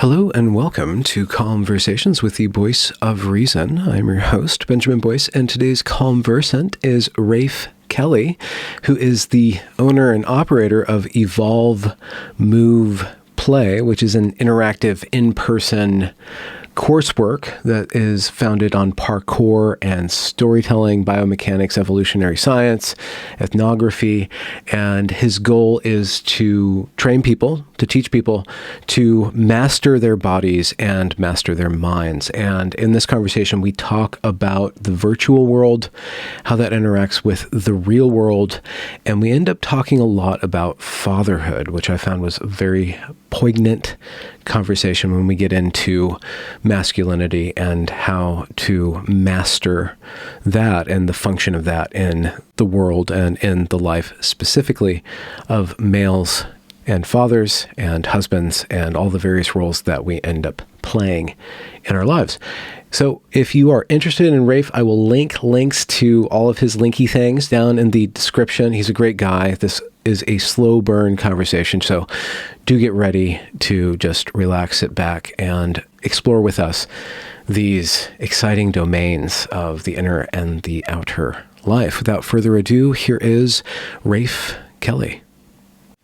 Hello and welcome to Conversations with the Voice of Reason. I'm your host, Benjamin Boyce, and today's conversant is Rafe Kelley, who is the owner and operator of Evolve, Move, Play, which is an interactive in-person coursework that is founded on parkour and storytelling, biomechanics, evolutionary science, ethnography, and his goal is to train people, to teach people to master their bodies and master their minds. And in this conversation, we talk about the virtual world, how that interacts with the real world, and we end up talking a lot about fatherhood, which I found was a very poignant conversation when we get into masculinity and how to master that and the function of that in the world and in the life specifically of males and fathers and husbands and all the various roles that we end up playing in our lives. So if you are interested in Rafe, I will link links to all of his linky things down in the description. He's a great guy. This is a slow burn conversation, so do get ready to just relax, sit back, and explore with us these exciting domains of the inner and the outer life. Without further ado, here is Rafe Kelley.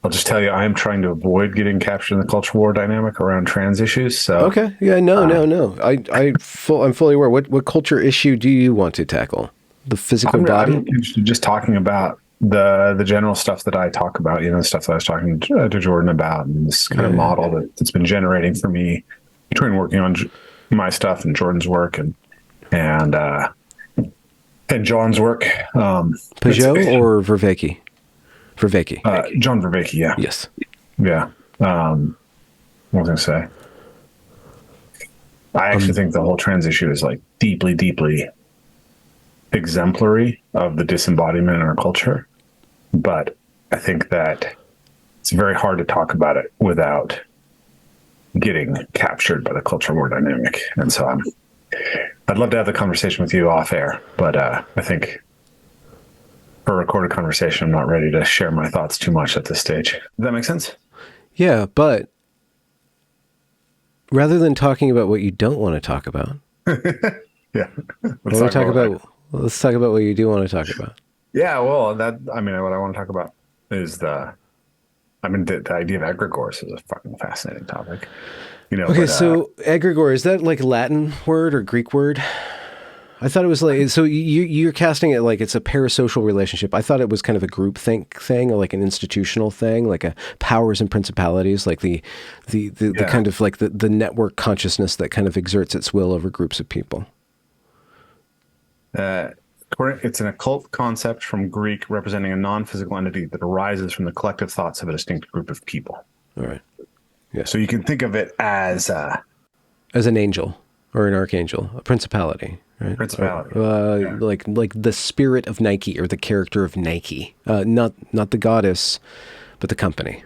I'll just tell you, I'm trying to avoid getting captured in the culture war dynamic around trans issues. So okay, yeah, no. I'm fully aware. What culture issue do you want to tackle? The physical body? I'm interested in just talking about the general stuff that I talk about. You know, the stuff that I was talking to Jordan about, and this kind of model that's been generating for me between working on my stuff and Jordan's work and John's work. Peugeot or Vervaeke? Vervaeke. John Vervaeke, yeah. Yes. Yeah. What was I going to say? I actually think the whole trans issue is like deeply, deeply exemplary of the disembodiment in our culture. But I think that it's very hard to talk about it without getting captured by the culture war dynamic. And so I'd love to have the conversation with you off air, but I think for a recorded conversation, I'm not ready to share my thoughts too much at this stage. Does that make sense? Yeah, but rather than talking about what you don't want to talk about, yeah, let's talk about what you do want to talk about. Yeah, well, what I want to talk about is the idea of egregors is a fucking fascinating topic. You know. Okay, so egregor, is that like a Latin word or Greek word? I thought it was like, so you're casting it like it's a parasocial relationship. I thought it was kind of a group think thing, or like an institutional thing, like a powers and principalities, like the kind of like the network consciousness that kind of exerts its will over groups of people. It's an occult concept from Greek representing a non-physical entity that arises from the collective thoughts of a distinct group of people. All right. Yeah. So you can think of it as an angel or an archangel, a principality. Right? Principality. Like the spirit of Nike or the character of Nike, not the goddess, but the company.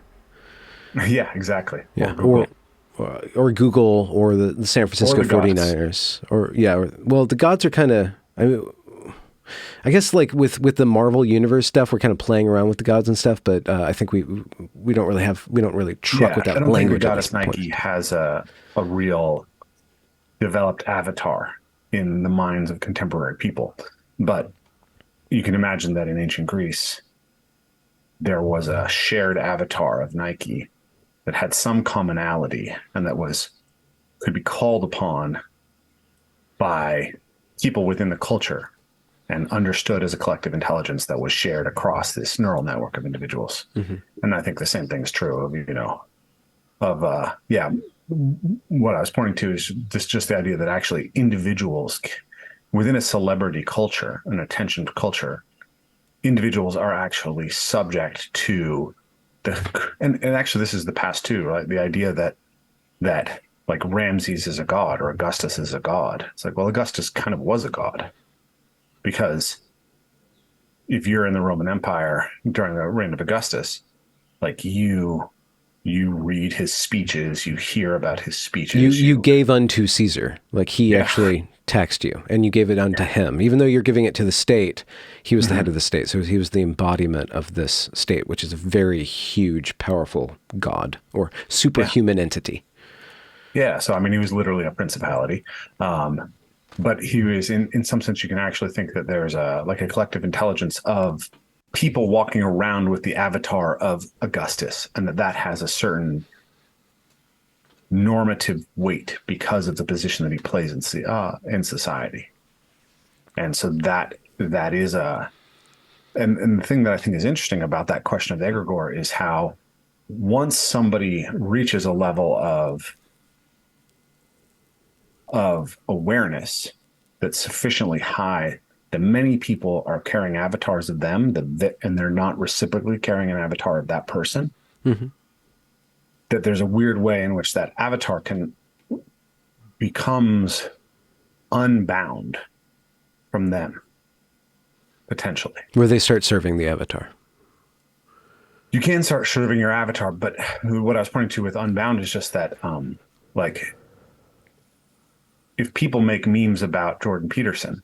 Yeah, exactly. Yeah, or Google or the San Francisco 49ers, the gods are kind of. I guess like with the Marvel universe stuff, we're kind of playing around with the gods and stuff, but I think we don't really truck with that language. I don't think the goddess Nike has a real developed avatar in the minds of contemporary people. But you can imagine that in ancient Greece, there was a shared avatar of Nike that had some commonality and that could be called upon by people within the culture and understood as a collective intelligence that was shared across this neural network of individuals. Mm-hmm. And I think the same thing is true of, what I was pointing to is just the idea that actually individuals within a celebrity culture, an attention culture, individuals are actually subject to and actually this is the past too, right? The idea that like Ramses is a god or Augustus is a god. It's like, well, Augustus kind of was a god because if you're in the Roman Empire during the reign of Augustus, like you read his speeches, you hear about his speeches. You gave unto Caesar, like he actually taxed you, and you gave it unto him. Even though you're giving it to the state, he was the head of the state. So he was the embodiment of this state, which is a very huge, powerful god or superhuman entity. Yeah. So, I mean, he was literally a principality. But he was in some sense, you can actually think that there's like a collective intelligence of people walking around with the avatar of Augustus, and that has a certain normative weight because of the position that he plays in society. And so that is and the thing that I think is interesting about that question of egregor is how once somebody reaches a level of awareness that's sufficiently high that many people are carrying avatars of them and they're not reciprocally carrying an avatar of that person, Mm-hmm. that there's a weird way in which that avatar becomes unbound from them, potentially. Where they start serving the avatar. You can start serving your avatar, but what I was pointing to with unbound is just that, like, if people make memes about Jordan Peterson,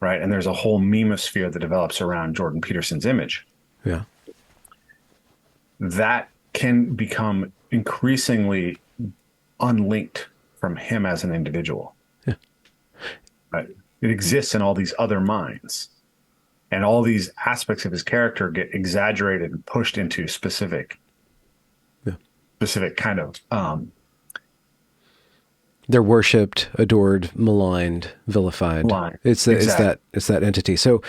right, and there's a whole memosphere that develops around Jordan Peterson's image, Yeah. that can become increasingly unlinked from him as an individual. Yeah. Right? It exists in all these other minds, and all these aspects of his character get exaggerated and pushed into specific kind of they're worshipped, adored, maligned, vilified. line. It's Exactly. it's that entity. So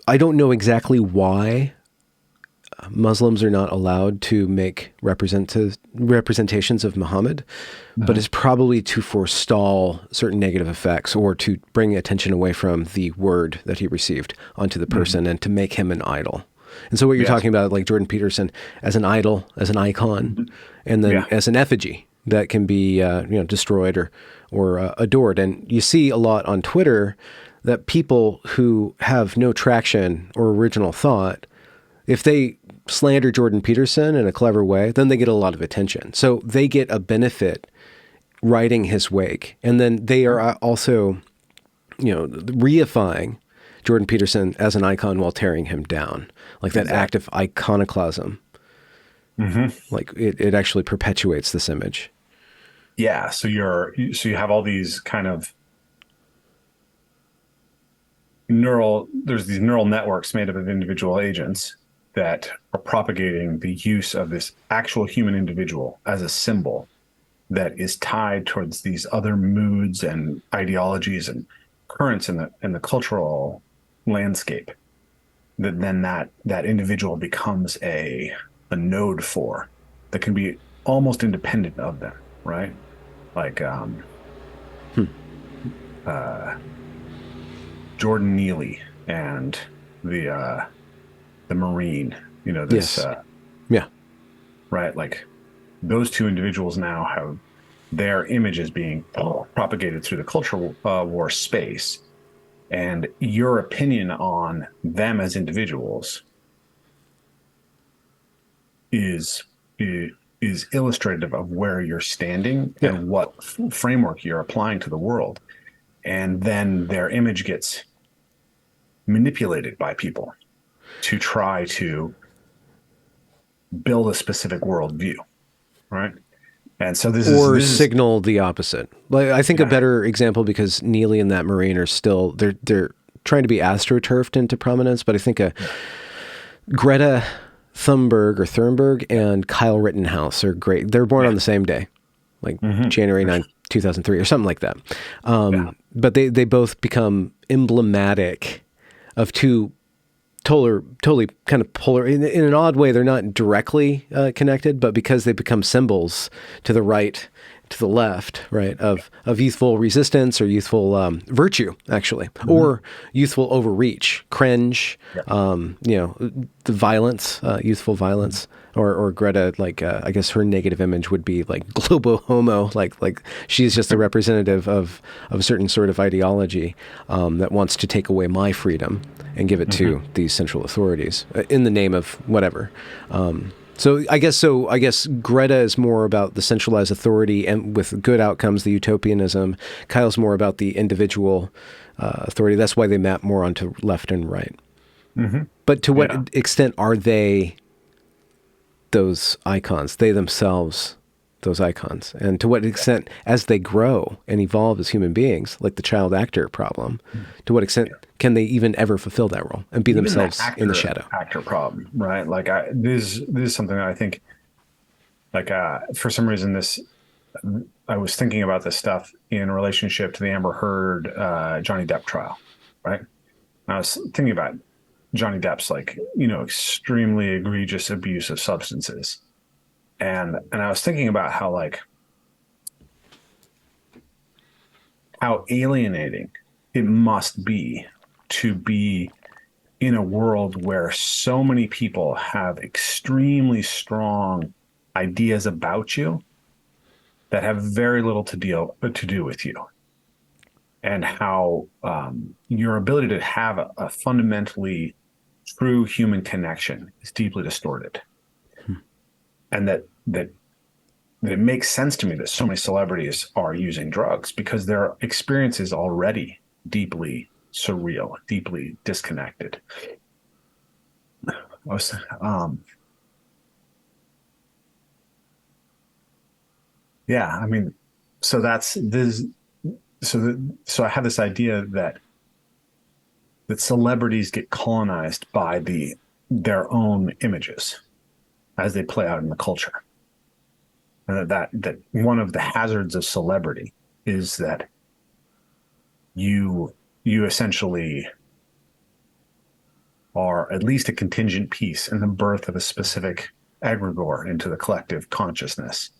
I don't know exactly why Muslims are not allowed to make representations of Muhammad, but it's probably to forestall certain negative effects or to bring attention away from the word that he received onto the person and to make him an idol. And so what you're talking about, like Jordan Peterson as an idol, as an icon, and then as an effigy that can be destroyed or adored. And you see a lot on Twitter that people who have no traction or original thought, if they slander Jordan Peterson in a clever way, then they get a lot of attention. So they get a benefit riding his wake. And then they are also, reifying Jordan Peterson as an icon while tearing him down. Like that act of iconoclasm. Mm-hmm. Like it actually perpetuates this image. Yeah. So you have all these kind of there's these neural networks made up of individual agents that are propagating the use of this actual human individual as a symbol that is tied towards these other moods and ideologies and currents in the cultural landscape, that individual becomes a node for that can be almost independent of them, right? Like Jordan Neely and the Marine, this Yeah. right, like those two individuals now have their images being propagated through the cultural war space, and your opinion on them as individuals is illustrative of where you're standing and what framework you're applying to the world. And then their image gets manipulated by people to try to build a specific worldview, right? And so this signal the opposite. Like I think a better example, because Neely and that Marine are still they're trying to be astroturfed into prominence, but I think Greta Thunberg and Kyle Rittenhouse are great. They're born on the same day, like January 9th, 2003 or something like that. But they both become emblematic of two totally kind of polar, in an odd way. They're not directly connected, but because they become symbols to the right, to the left, right, of youthful resistance or youthful virtue, actually, or youthful overreach, cringe, the violence, youthful violence, or Greta, like I guess her negative image would be like globo homo, like she's just a representative of a certain sort of ideology that wants to take away my freedom and give it to these central authorities in the name of whatever. So I guess Greta is more about the centralized authority and with good outcomes, the utopianism. Kyle's more about the individual authority. That's why they map more onto left and right. But to what extent are they those icons, they themselves, those icons, and to what extent, as they grow and evolve as human beings, like the child actor problem, to what extent can they even ever fulfill that role and be Even themselves in the shadow? actor problem, right? Like this is something that I think, like for some reason, this I was thinking about this stuff in relationship to the Amber Heard Johnny Depp trial, right? And I was thinking about Johnny Depp's, like, extremely egregious abuse of substances, and I was thinking about how, like, how alienating it must be to be in a world where so many people have extremely strong ideas about you that have very little to do with you, and how your ability to have a fundamentally true human connection is deeply distorted, and that it makes sense to me that so many celebrities are using drugs because their experience is already deeply surreal, deeply disconnected. I was, yeah, I mean, so that's this. So I have this idea that celebrities get colonized by their own images as they play out in the culture, and that one of the hazards of celebrity is that you essentially are at least a contingent piece in the birth of a specific egregor into the collective consciousness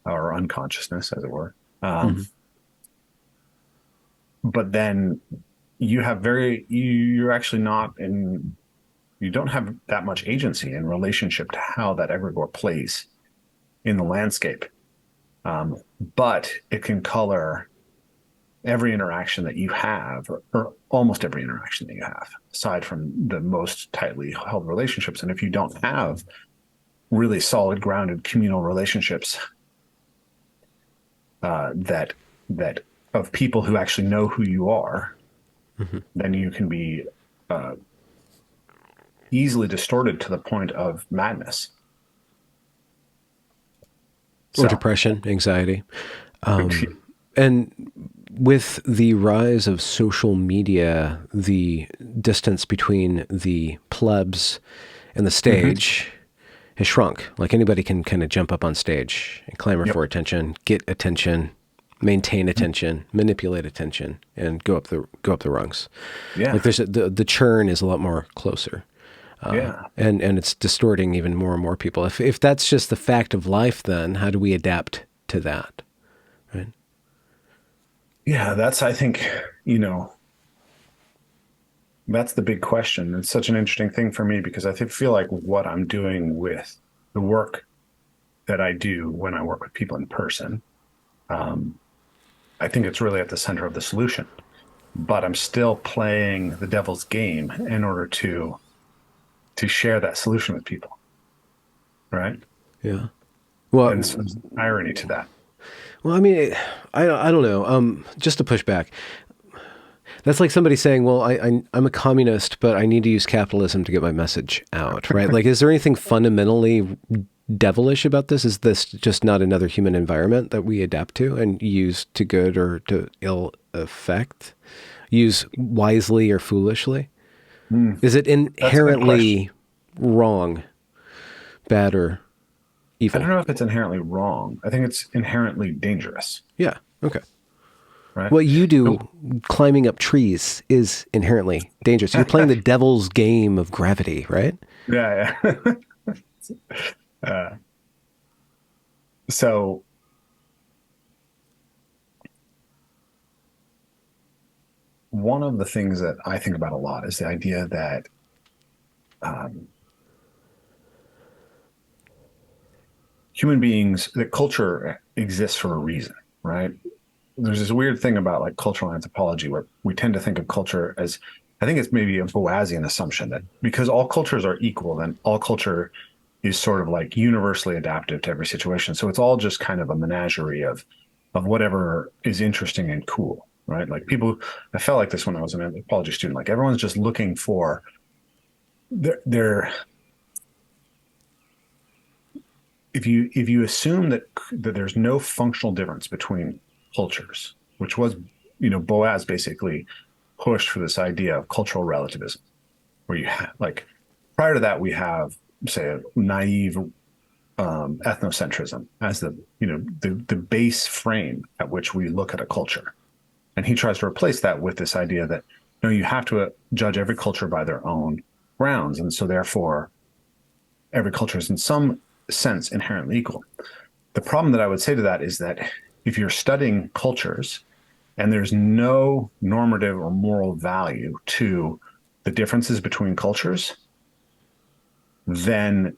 or unconsciousness, as it were. But then you're actually not in, you don't have that much agency in relationship to how that egregor plays in the landscape. But it can color every interaction that you have, or almost every interaction that you have, aside from the most tightly held relationships. And if you don't have really solid, grounded communal relationships that of people who actually know who you are, then you can be easily distorted to the point of madness. Or depression, anxiety. And with the rise of social media, the distance between the plebs and the stage has shrunk. Like, anybody can kind of jump up on stage and clamor for attention, get attention, maintain attention, manipulate attention, and go up the rungs. Yeah. Like, there's the churn is a lot more closer. And it's distorting even more and more people. If that's just the fact of life, then how do we adapt to that? Right? Yeah, that's, I think, that's the big question. It's such an interesting thing for me because I feel like what I'm doing with the work that I do when I work with people in person, I think it's really at the center of the solution. But I'm still playing the devil's game in order to share that solution with people, right? Yeah. Well, And so there's irony to that. Well, I mean, I don't know. Just to push back, that's like somebody saying, "Well, I'm a communist, but I need to use capitalism to get my message out." Right? Like, is there anything fundamentally devilish about this? Is this just not another human environment that we adapt to and use to good or to ill effect? Use wisely or foolishly? Is it inherently wrong, bad, or evil? I don't know if it's inherently wrong. I think it's inherently dangerous. Yeah. Okay. Right. What you do, climbing up trees, is inherently dangerous. You're playing the devil's game of gravity, right? Yeah. So one of the things that I think about a lot is the idea that human beings, that culture exists for a reason, right? There's this weird thing about, like, cultural anthropology where we tend to think of culture as, I think it's maybe a Boasian assumption that because all cultures are equal, then all culture is sort of like universally adaptive to every situation. So it's all just kind of a menagerie of whatever is interesting and cool, right? Like, people, I felt like this when I was an anthropology student, like, everyone's just looking for their if you assume that there's no functional difference between cultures, which was, Boaz basically pushed for this idea of cultural relativism, where you have, like, prior to that we have, say, a naive ethnocentrism as the base frame at which we look at a culture. And he tries to replace that with this idea that, no, you have to judge every culture by their own grounds. And so therefore, every culture is in some sense inherently equal. The problem that I would say to that is that if you're studying cultures and there's no normative or moral value to the differences between cultures, then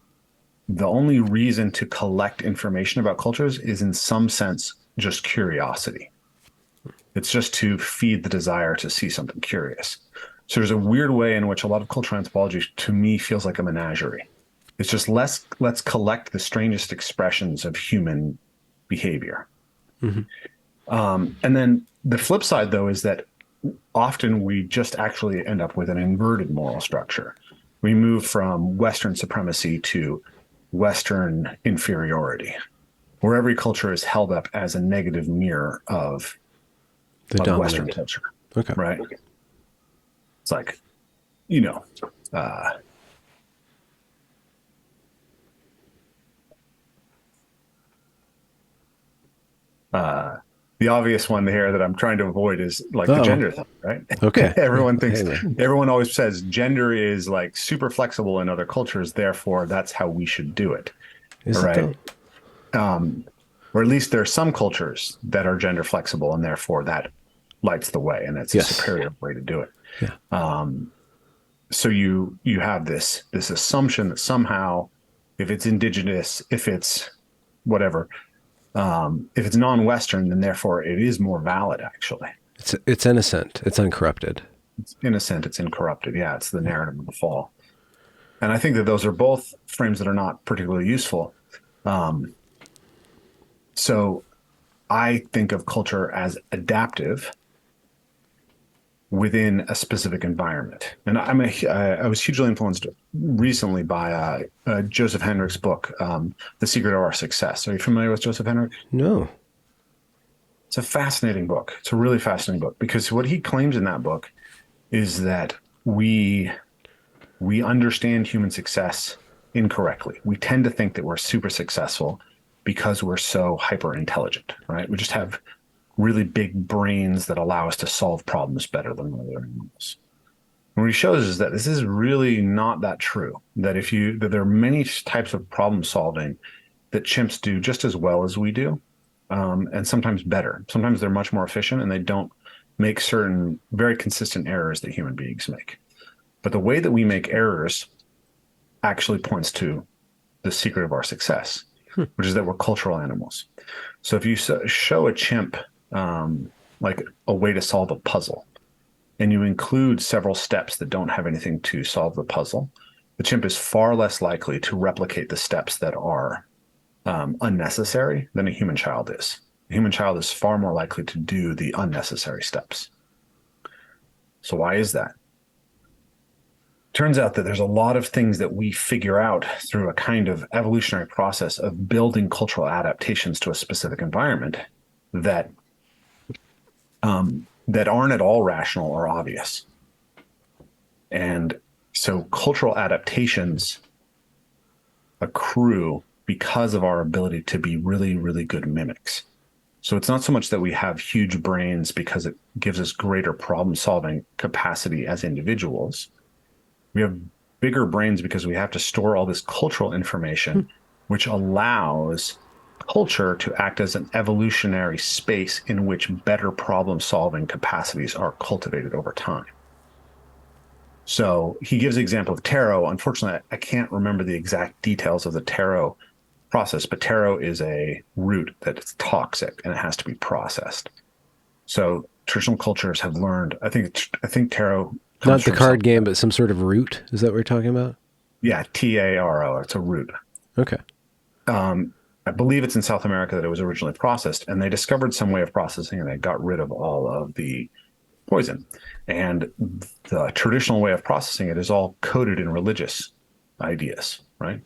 the only reason to collect information about cultures is in some sense just curiosity. It's just to feed the desire to see something curious. So there's a weird way in which a lot of cultural anthropology, to me, feels like a menagerie. It's just let's collect the strangest expressions of human behavior. Mm-hmm. And then the flip side, though, is that often we just actually end up with an inverted moral structure. We move from Western supremacy to Western inferiority, where every culture is held up as a negative mirror of Western culture. Okay. Right? It's like, you know, the obvious one here that I'm trying to avoid is like the gender thing, right? Okay. Everyone always says gender is like super flexible in other cultures, therefore that's how we should do it. Is it though? Or at least there are some cultures that are gender flexible, and therefore that lights the way, and that's a superior way to do it. Yeah. So you have this assumption that somehow, if it's indigenous, if it's whatever, if it's non-Western, then therefore it is more valid. Actually, it's innocent. It's uncorrupted. It's innocent. It's incorrupted. Yeah, it's the narrative of the fall. And I think that those are both frames that are not particularly useful. So I think of culture as adaptive within a specific environment. And I was hugely influenced recently by Joseph Henrich's book, The Secret of Our Success. Are you familiar with Joseph Henrich? No. It's a fascinating book. It's a really fascinating book, because what he claims in that book is that we understand human success incorrectly. We tend to think that we're super successful because we're so hyper intelligent, right? We just have really big brains that allow us to solve problems better than other animals. And what he shows is that this is really not that true. That there are many types of problem solving that chimps do just as well as we do, and sometimes better. Sometimes they're much more efficient, and they don't make certain very consistent errors that human beings make. But the way that we make errors actually points to the secret of our success, which is that we're cultural animals. So if you show a chimp like a way to solve a puzzle, and you include several steps that don't have anything to solve the puzzle, the chimp is far less likely to replicate the steps that are unnecessary than a human child is. A human child is far more likely to do the unnecessary steps. So why is that? Turns out that there's a lot of things that we figure out through a kind of evolutionary process of building cultural adaptations to a specific environment that aren't at all rational or obvious. And so cultural adaptations accrue because of our ability to be really, really good mimics. So it's not so much that we have huge brains because it gives us greater problem-solving capacity as individuals. We have bigger brains because we have to store all this cultural information, which allows culture to act as an evolutionary space in which better problem-solving capacities are cultivated over time. So he gives the example of taro. Unfortunately, I can't remember the exact details of the taro process, but taro is a root that is toxic and it has to be processed. So traditional cultures have learned, I think taro not the card game, but some sort of root. Is that what we're talking about? Yeah, taro. It's a root. Okay. I believe it's in South America that it was originally processed, and they discovered some way of processing, and they got rid of all of the poison. And the traditional way of processing it is all coded in religious ideas, right?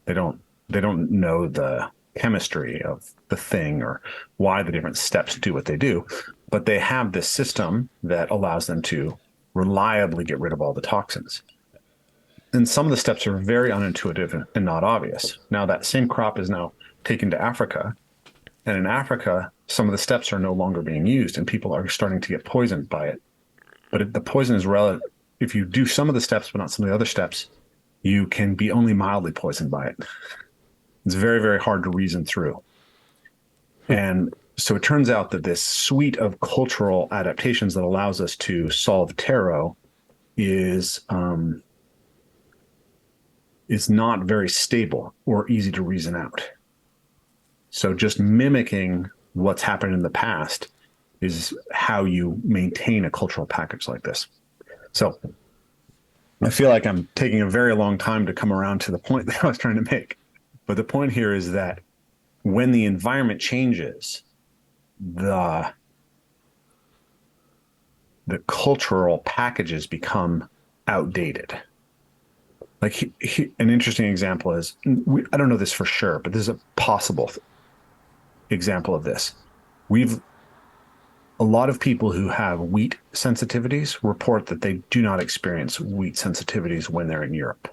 They don't they don't know the chemistry of the thing or why the different steps do what they do, but they have this system that allows them to reliably get rid of all the toxins. And some of the steps are very unintuitive and not obvious. Now, that same crop is now taken to Africa. And in Africa, some of the steps are no longer being used and people are starting to get poisoned by it. But the poison is relative. If you do some of the steps, but not some of the other steps, you can be only mildly poisoned by it. It's very, very hard to reason through. And so it turns out that this suite of cultural adaptations that allows us to solve tarot is not very stable or easy to reason out. So just mimicking what's happened in the past is how you maintain a cultural package like this. So I feel like I'm taking a very long time to come around to the point that I was trying to make. But the point here is that when the environment changes, the cultural packages become outdated. Like an interesting example is, I don't know this for sure, but this is a possible example of this. A lot of people who have wheat sensitivities report that they do not experience wheat sensitivities when they're in Europe.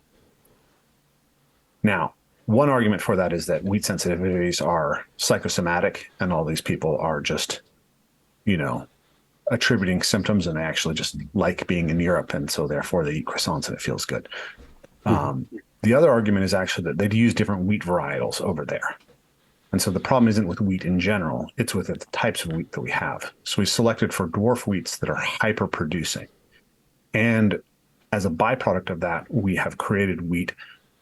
Now, one argument for that is that wheat sensitivities are psychosomatic and all these people are just, attributing symptoms and they actually just like being in Europe. And so therefore they eat croissants and it feels good. The other argument is actually that they'd use different wheat varietals over there. And so the problem isn't with wheat in general, it's with the types of wheat that we have. So we selected for dwarf wheats that are hyper producing. And as a byproduct of that, we have created wheat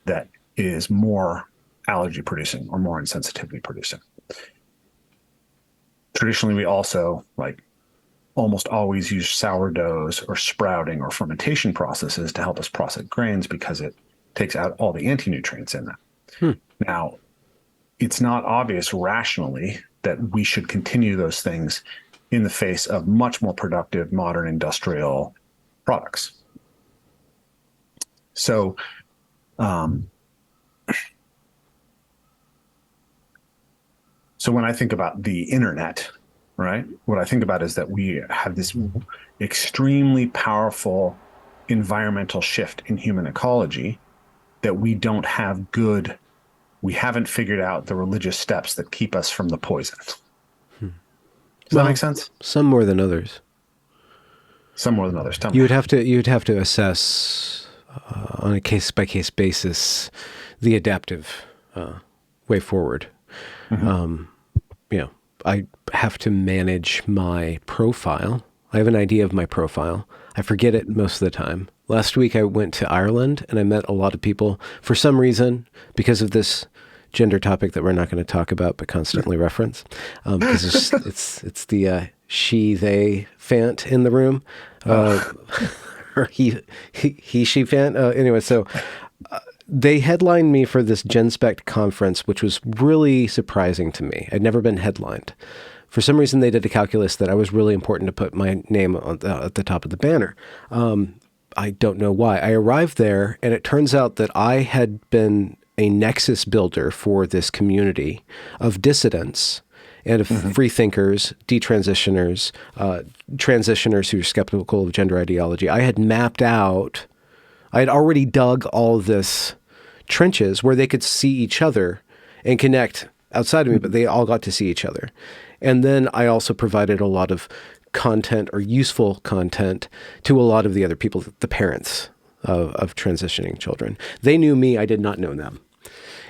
that is more allergy producing or more insensitivity producing. Traditionally, we also almost always use sourdoughs or sprouting or fermentation processes to help us process grains because it takes out all the anti-nutrients in them. Now, it's not obvious rationally that we should continue those things in the face of much more productive modern industrial products. So, so when I think about the internet, right, what I think about is that we have this extremely powerful environmental shift in human ecology that we haven't figured out the religious steps that keep us from the poison. Does that make sense? Some more than others. Some more than others. Tell me. You'd have to assess on a case by case basis the adaptive way forward. I have to manage my profile. I have an idea of my profile. I forget it most of the time. Last week I went to Ireland and I met a lot of people for some reason because of this gender topic that we're not going to talk about but constantly reference because it's the she they fant in the room or he she fant anyway. So they headlined me for this GenSpect conference, which was really surprising to me. I'd never been headlined. For some reason, they did a calculus that I was really important to put my name at the top of the banner. I don't know why. I arrived there, and it turns out that I had been a nexus builder for this community of dissidents and of free thinkers, detransitioners, transitioners who are skeptical of gender ideology. I had already dug all this trenches where they could see each other and connect outside of me, but they all got to see each other. And then I also provided a lot of content or useful content to a lot of the other people, the parents of transitioning children. They knew me, I did not know them.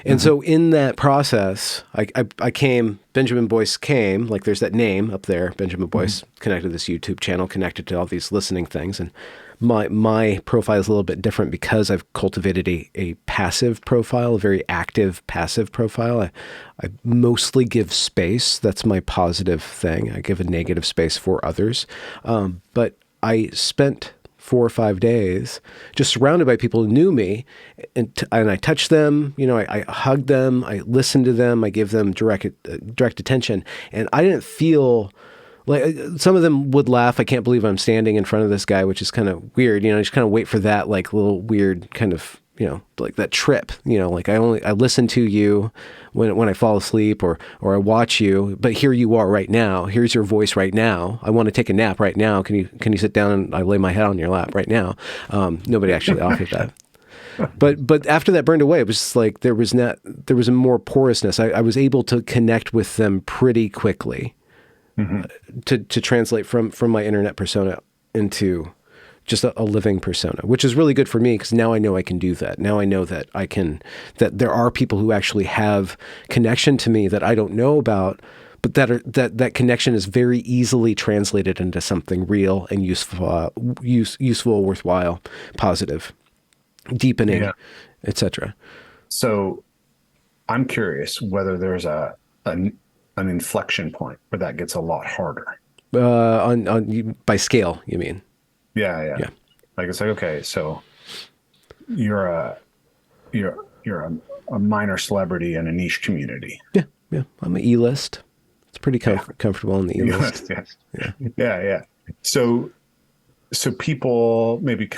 And so in that process, I came, Benjamin Boyce came, like there's that name up there, Benjamin Boyce, connected to this YouTube channel, connected to all these listening things. And my profile is a little bit different because I've cultivated a passive profile, a very active passive profile. I mostly give space. That's my positive thing. I give a negative space for others. But I spent 4 or 5 days just surrounded by people who knew me, and I touched them, I hugged them, I listened to them, I gave them direct attention, and I didn't feel like some of them would laugh. I can't believe I'm standing in front of this guy, which is kind of weird. You just kind of wait for that like little weird kind of like that trip, like I listen to you when I fall asleep or I watch you, but here you are right now. Here's your voice right now. I want to take a nap right now. Can you sit down and I lay my head on your lap right now? Nobody actually offered that. But after that burned away, it was just like there was a more porousness. I was able to connect with them pretty quickly, to translate from my internet persona into just a living persona, which is really good for me because now I know I can do that. Now I know that that there are people who actually have connection to me that I don't know about, but that connection is very easily translated into something real and useful, worthwhile, positive, deepening, etc. So I'm curious whether there's an inflection point where that gets a lot harder. By scale, you mean? Yeah. Like it's like, okay, so you're a minor celebrity in a niche community. Yeah. I'm an E-list. It's pretty comfortable in the E-list. Yeah. So people maybe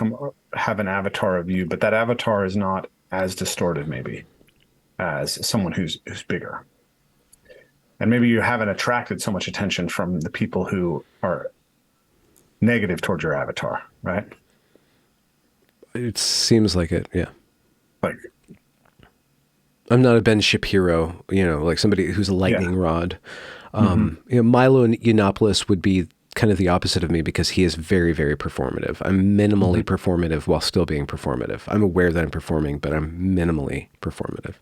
have an avatar of you, but that avatar is not as distorted maybe as someone who's bigger. And maybe you haven't attracted so much attention from the people who are negative towards your avatar, right? It seems like it, yeah. Like, I'm not a Ben Shapiro, like somebody who's a lightning rod. Milo Yiannopoulos would be kind of the opposite of me because he is very, very performative. I'm minimally performative while still being performative. I'm aware that I'm performing, but I'm minimally performative.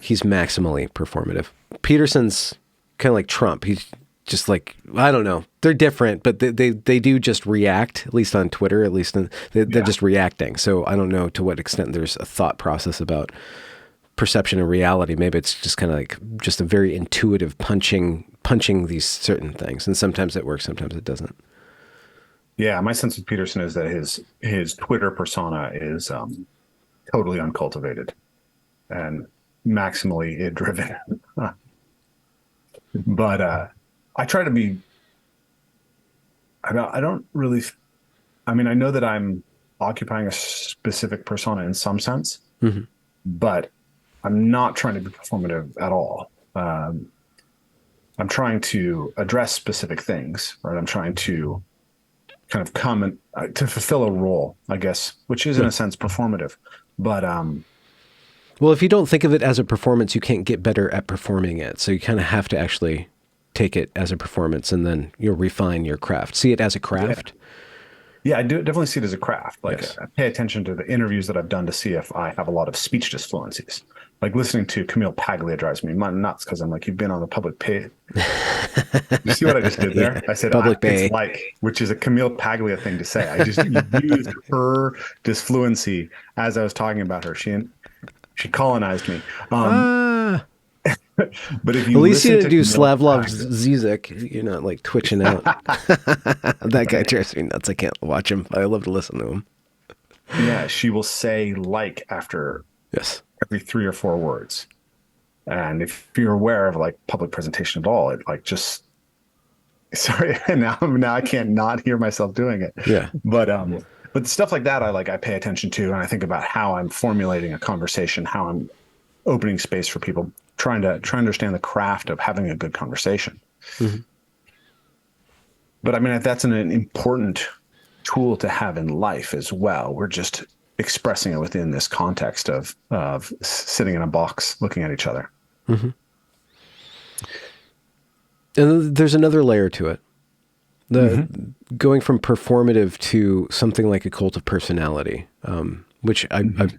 He's maximally performative. Peterson's kind of like Trump. He's just like, I don't know. They're different, but they do just react, at least on Twitter, they're just reacting. So I don't know to what extent there's a thought process about perception and reality. Maybe it's just kind of like just a very intuitive punching these certain things. And sometimes it works, sometimes it doesn't. Yeah, my sense of Peterson is that his Twitter persona is totally uncultivated and maximally driven. But I try to be. I don't really. I mean, I know that I'm occupying a specific persona in some sense, but I'm not trying to be performative at all. I'm trying to address specific things, right? I'm trying to kind of come and to fulfill a role, I guess, which is in a sense performative. But well, if you don't think of it as a performance, you can't get better at performing it. So you kind of have to actually take it as a performance, and then you'll refine your craft. See it as a craft. Yeah, I do definitely see it as a craft. Like, yes. I pay attention to the interviews that I've done to see if I have a lot of speech disfluencies. Like listening to Camille Paglia drives me nuts because I'm like, you've been on the public pay. You see what I just did there? I said public pay. It's like, which is a Camille Paglia thing to say. I just used her disfluency as I was talking about her. She colonized me. But if you Alicia listen to do Camille Slavlov Paglia, Zizek, you're not like twitching out. That guy drives me nuts. I can't watch him. I love to listen to him. Yeah, she will say like after every 3 or 4 words. And if you're aware of like public presentation at all, it like just sorry, now I can't not hear myself doing it. Yeah. But stuff like that I pay attention to, and I think about how I'm formulating a conversation, how I'm opening space for people, trying to understand the craft of having a good conversation. But I mean, that's an important tool to have in life as well. We're just expressing it within this context of sitting in a box looking at each other. And there's another layer to it. Going from performative to something like a cult of personality, which I've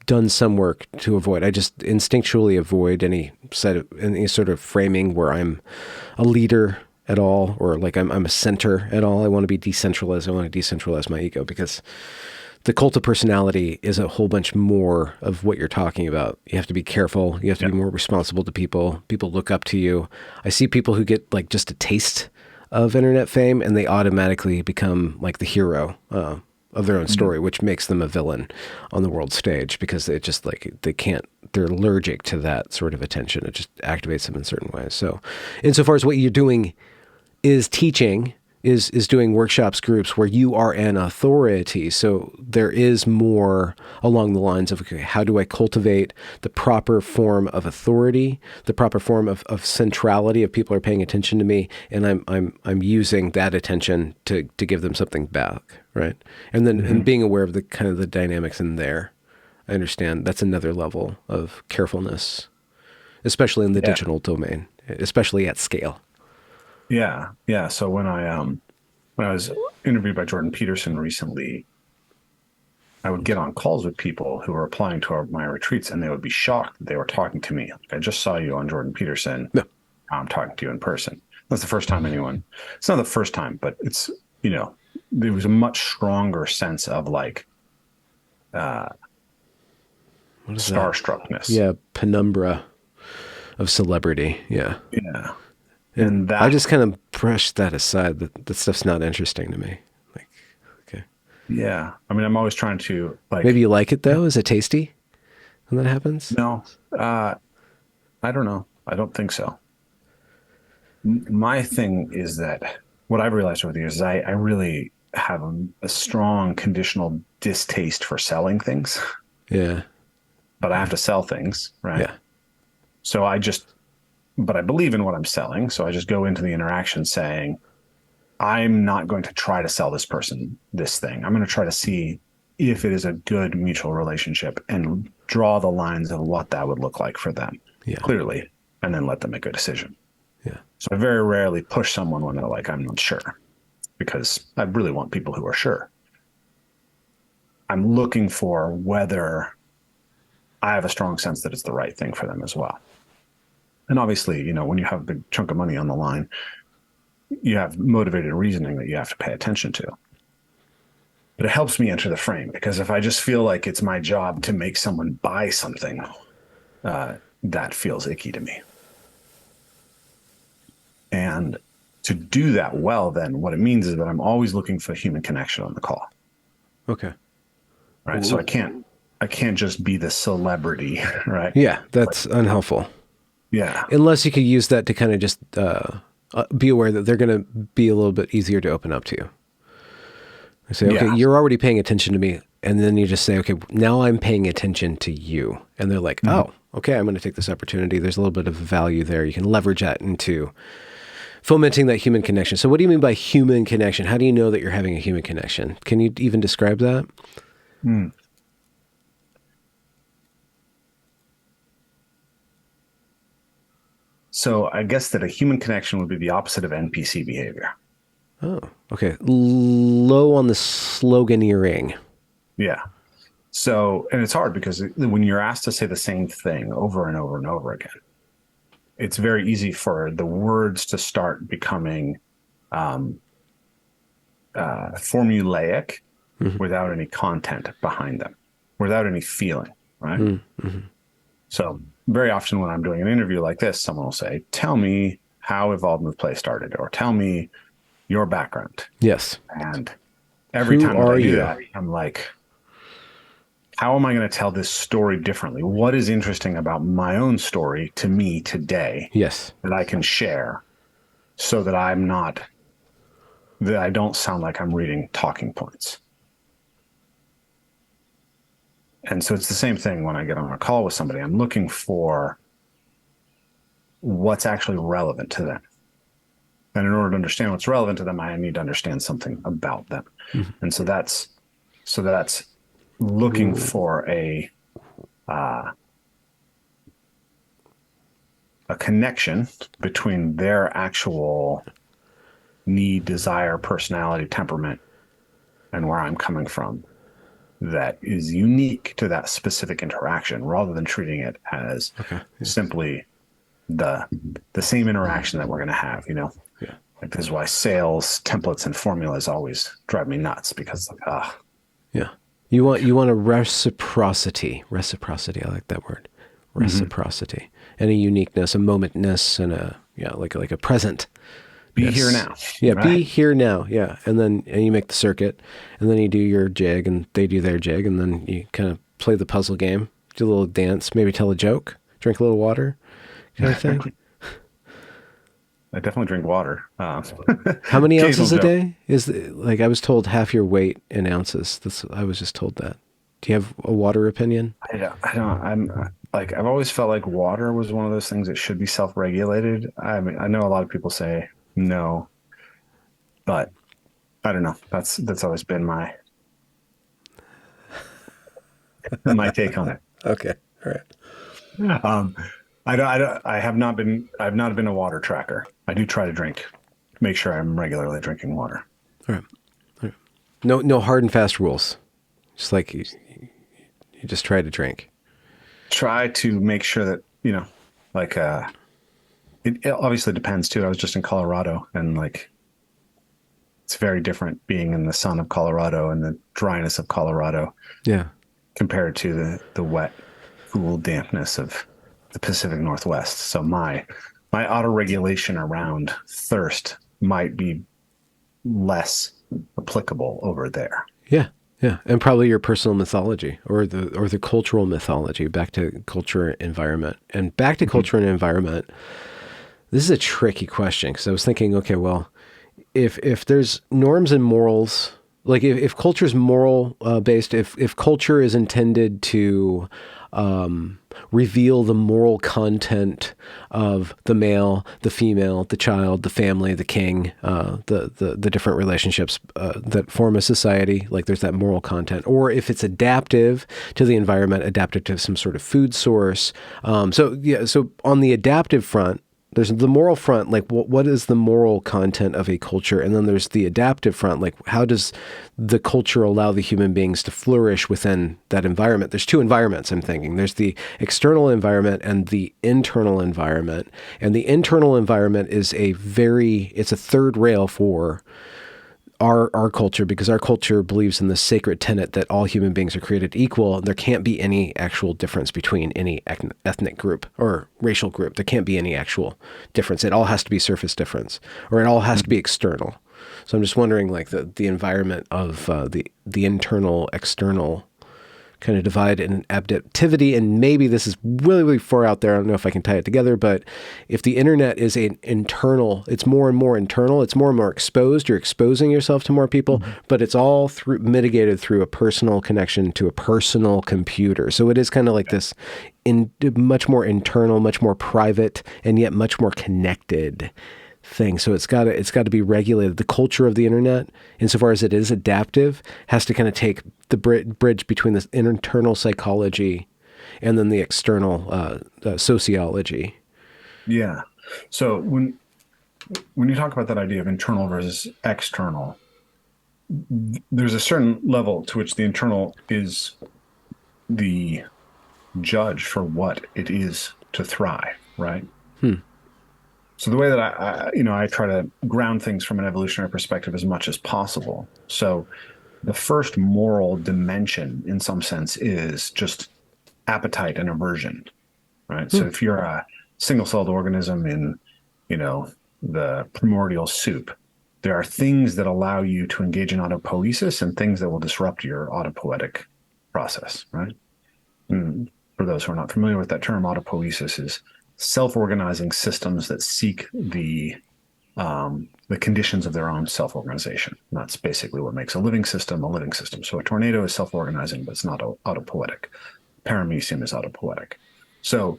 done some work to avoid. I just instinctually avoid any sort of framing where I'm a leader at all, or like I'm a center at all. I want to be decentralized. I want to decentralize my ego, because the cult of personality is a whole bunch more of what you're talking about. You have to be careful. You have to be more responsible to people. People look up to you. I see people who get like just a taste of internet fame and they automatically become like the hero of their own story, which makes them a villain on the world stage, because it just like, they're allergic to that sort of attention. It just activates them in certain ways. So insofar as what you're doing is teaching is doing workshops, groups where you are an authority. So there is more along the lines of, okay, how do I cultivate the proper form of authority, the proper form of centrality, of people are paying attention to me, and I'm using that attention to give them something back, right? And then and being aware of the kind of the dynamics in there. I understand that's another level of carefulness, especially in the digital domain, especially at scale. Yeah. Yeah. So when I was interviewed by Jordan Peterson recently, I would get on calls with people who were applying to my retreats, and they would be shocked that they were talking to me. Like, I just saw you on Jordan Peterson. No. I'm talking to you in person. That's the first time it's not the first time, but it's, there was a much stronger sense of like, What is starstruckness. that? Yeah. Penumbra of celebrity. Yeah. Yeah. And I just kind of brushed that aside. That stuff's not interesting to me. Like, okay. Yeah. I mean, I'm always trying to like. Maybe you like it though? Is it tasty when that happens? No, I don't know. I don't think so. My thing is that what I've realized over the years is I really have a strong conditional distaste for selling things. Yeah. But I have to sell things, right? Yeah. So but I believe in what I'm selling. So I just go into the interaction saying, I'm not going to try to sell this person this thing. I'm going to try to see if it is a good mutual relationship and draw the lines of what that would look like for them clearly, and then let them make a decision. Yeah. So I very rarely push someone when they're like, I'm not sure, because I really want people who are sure. I'm looking for whether I have a strong sense that it's the right thing for them as well. And obviously, when you have a big chunk of money on the line, you have motivated reasoning that you have to pay attention to. But it helps me enter the frame, because if I just feel like it's my job to make someone buy something, that feels icky to me. And to do that well, then what it means is that I'm always looking for human connection on the call. Okay. Right. Ooh. So I can't just be the celebrity, right? Yeah, that's unhelpful. Yeah. Unless you could use that to kind of just be aware that they're going to be a little bit easier to open up to. I say, okay, you're already paying attention to me. And then you just say, okay, now I'm paying attention to you. And they're like, oh, okay, I'm going to take this opportunity. There's a little bit of value there. You can leverage that into fomenting that human connection. So what do you mean by human connection? How do you know that you're having a human connection? Can you even describe that? So I guess that a human connection would be the opposite of NPC behavior. Oh, okay. Low on the sloganeering. Yeah. So, and it's hard because when you're asked to say the same thing over and over and over again, it's very easy for the words to start becoming formulaic without any content behind them, without any feeling, right? Mm-hmm. So very often when I'm doing an interview like this, someone will say, tell me how Evolved Move Play started, or tell me your background. Yes. And every time I do that, I'm like, how am I going to tell this story differently? What is interesting about my own story to me today? Yes. That I can share so that I don't sound like I'm reading talking points. And so it's the same thing when I get on a call with somebody. I'm looking for what's actually relevant to them. And in order to understand what's relevant to them, I need to understand something about them. Mm-hmm. And so that's looking for a connection between their actual need, desire, personality, temperament, and where I'm coming from, that is unique to that specific interaction, rather than treating it as simply the same interaction that we're going to have, Yeah. Like, this is why sales templates and formulas always drive me nuts, because yeah. You want a reciprocity. Reciprocity. I like that word. Reciprocity. And a uniqueness, a momentness, and like a present. Be here now. Yeah, right? Be here now. Yeah. And then you make the circuit, and then you do your jig, and they do their jig, and then you kind of play the puzzle game, do a little dance, maybe tell a joke, drink a little water, kind of thing. I definitely drink water. How many Occasional ounces a joke. day? Like I was told half your weight in ounces. I was just told that. Do you have a water opinion? I'm like, I've always felt like water was one of those things that should be self-regulated. I mean, I know a lot of people say no, but I don't know. That's always been my take on it. Okay. All right. Um, I've not been a water tracker. I do try to drink, make sure I'm regularly drinking water. All right. All right. No hard and fast rules. Just like you just try to drink. Try to make sure that, like, it obviously depends too. I was just in Colorado and like, it's very different being in the sun of Colorado and the dryness of Colorado Yeah. compared to the wet, cool dampness of the Pacific Northwest. So my auto regulation around thirst might be less applicable over there. Yeah. Yeah. And probably your personal mythology or the cultural mythology, back to culture and environment. And back to culture and environment. This is a tricky question because I was thinking, okay, well, if there's norms and morals, like if culture is moral based, if culture is intended to reveal the moral content of the male, the female, the child, the family, the king, the different relationships that form a society, like there's that moral content, or if it's adaptive to the environment, adaptive to some sort of food source. So on the adaptive front, there's the moral front, like what is the moral content of a culture? And then there's the adaptive front, like how does the culture allow the human beings to flourish within that environment? There's two environments, I'm thinking. There's the external environment and the internal environment. And the internal environment is it's a third rail for our culture, because our culture believes in the sacred tenet that all human beings are created equal, and there can't be any actual difference between any ethnic group or racial group. There can't be any actual difference. It all has to be surface difference, or it all has to be external. So I'm just wondering, like the environment of the internal external kind of divide in adaptivity. And maybe this is really, really far out there. I don't know if I can tie it together, but if the internet is an internal, it's more and more internal, it's more and more exposed, you're exposing yourself to more people, but it's all mitigated through a personal connection to a personal computer. So it is kind of like this much more internal, much more private, and yet much more connected thing. So it's got to be regulated. The culture of the internet, insofar as it is adaptive, has to kind of take the bridge between this internal psychology and then the external sociology. Yeah. So when you talk about that idea of internal versus external, there's a certain level to which the internal is the judge for what it is to thrive, right? So the way that I try to ground things from an evolutionary perspective as much as possible. So the first moral dimension, in some sense, is just appetite and aversion, right? So if you're a single-celled organism in, the primordial soup, there are things that allow you to engage in autopoiesis and things that will disrupt your autopoietic process, right? And for those who are not familiar with that term, autopoiesis is self-organizing systems that seek the conditions of their own self-organization. And that's basically what makes a living system a living system. So a tornado is self-organizing, but it's not autopoietic. Paramecium is autopoietic. So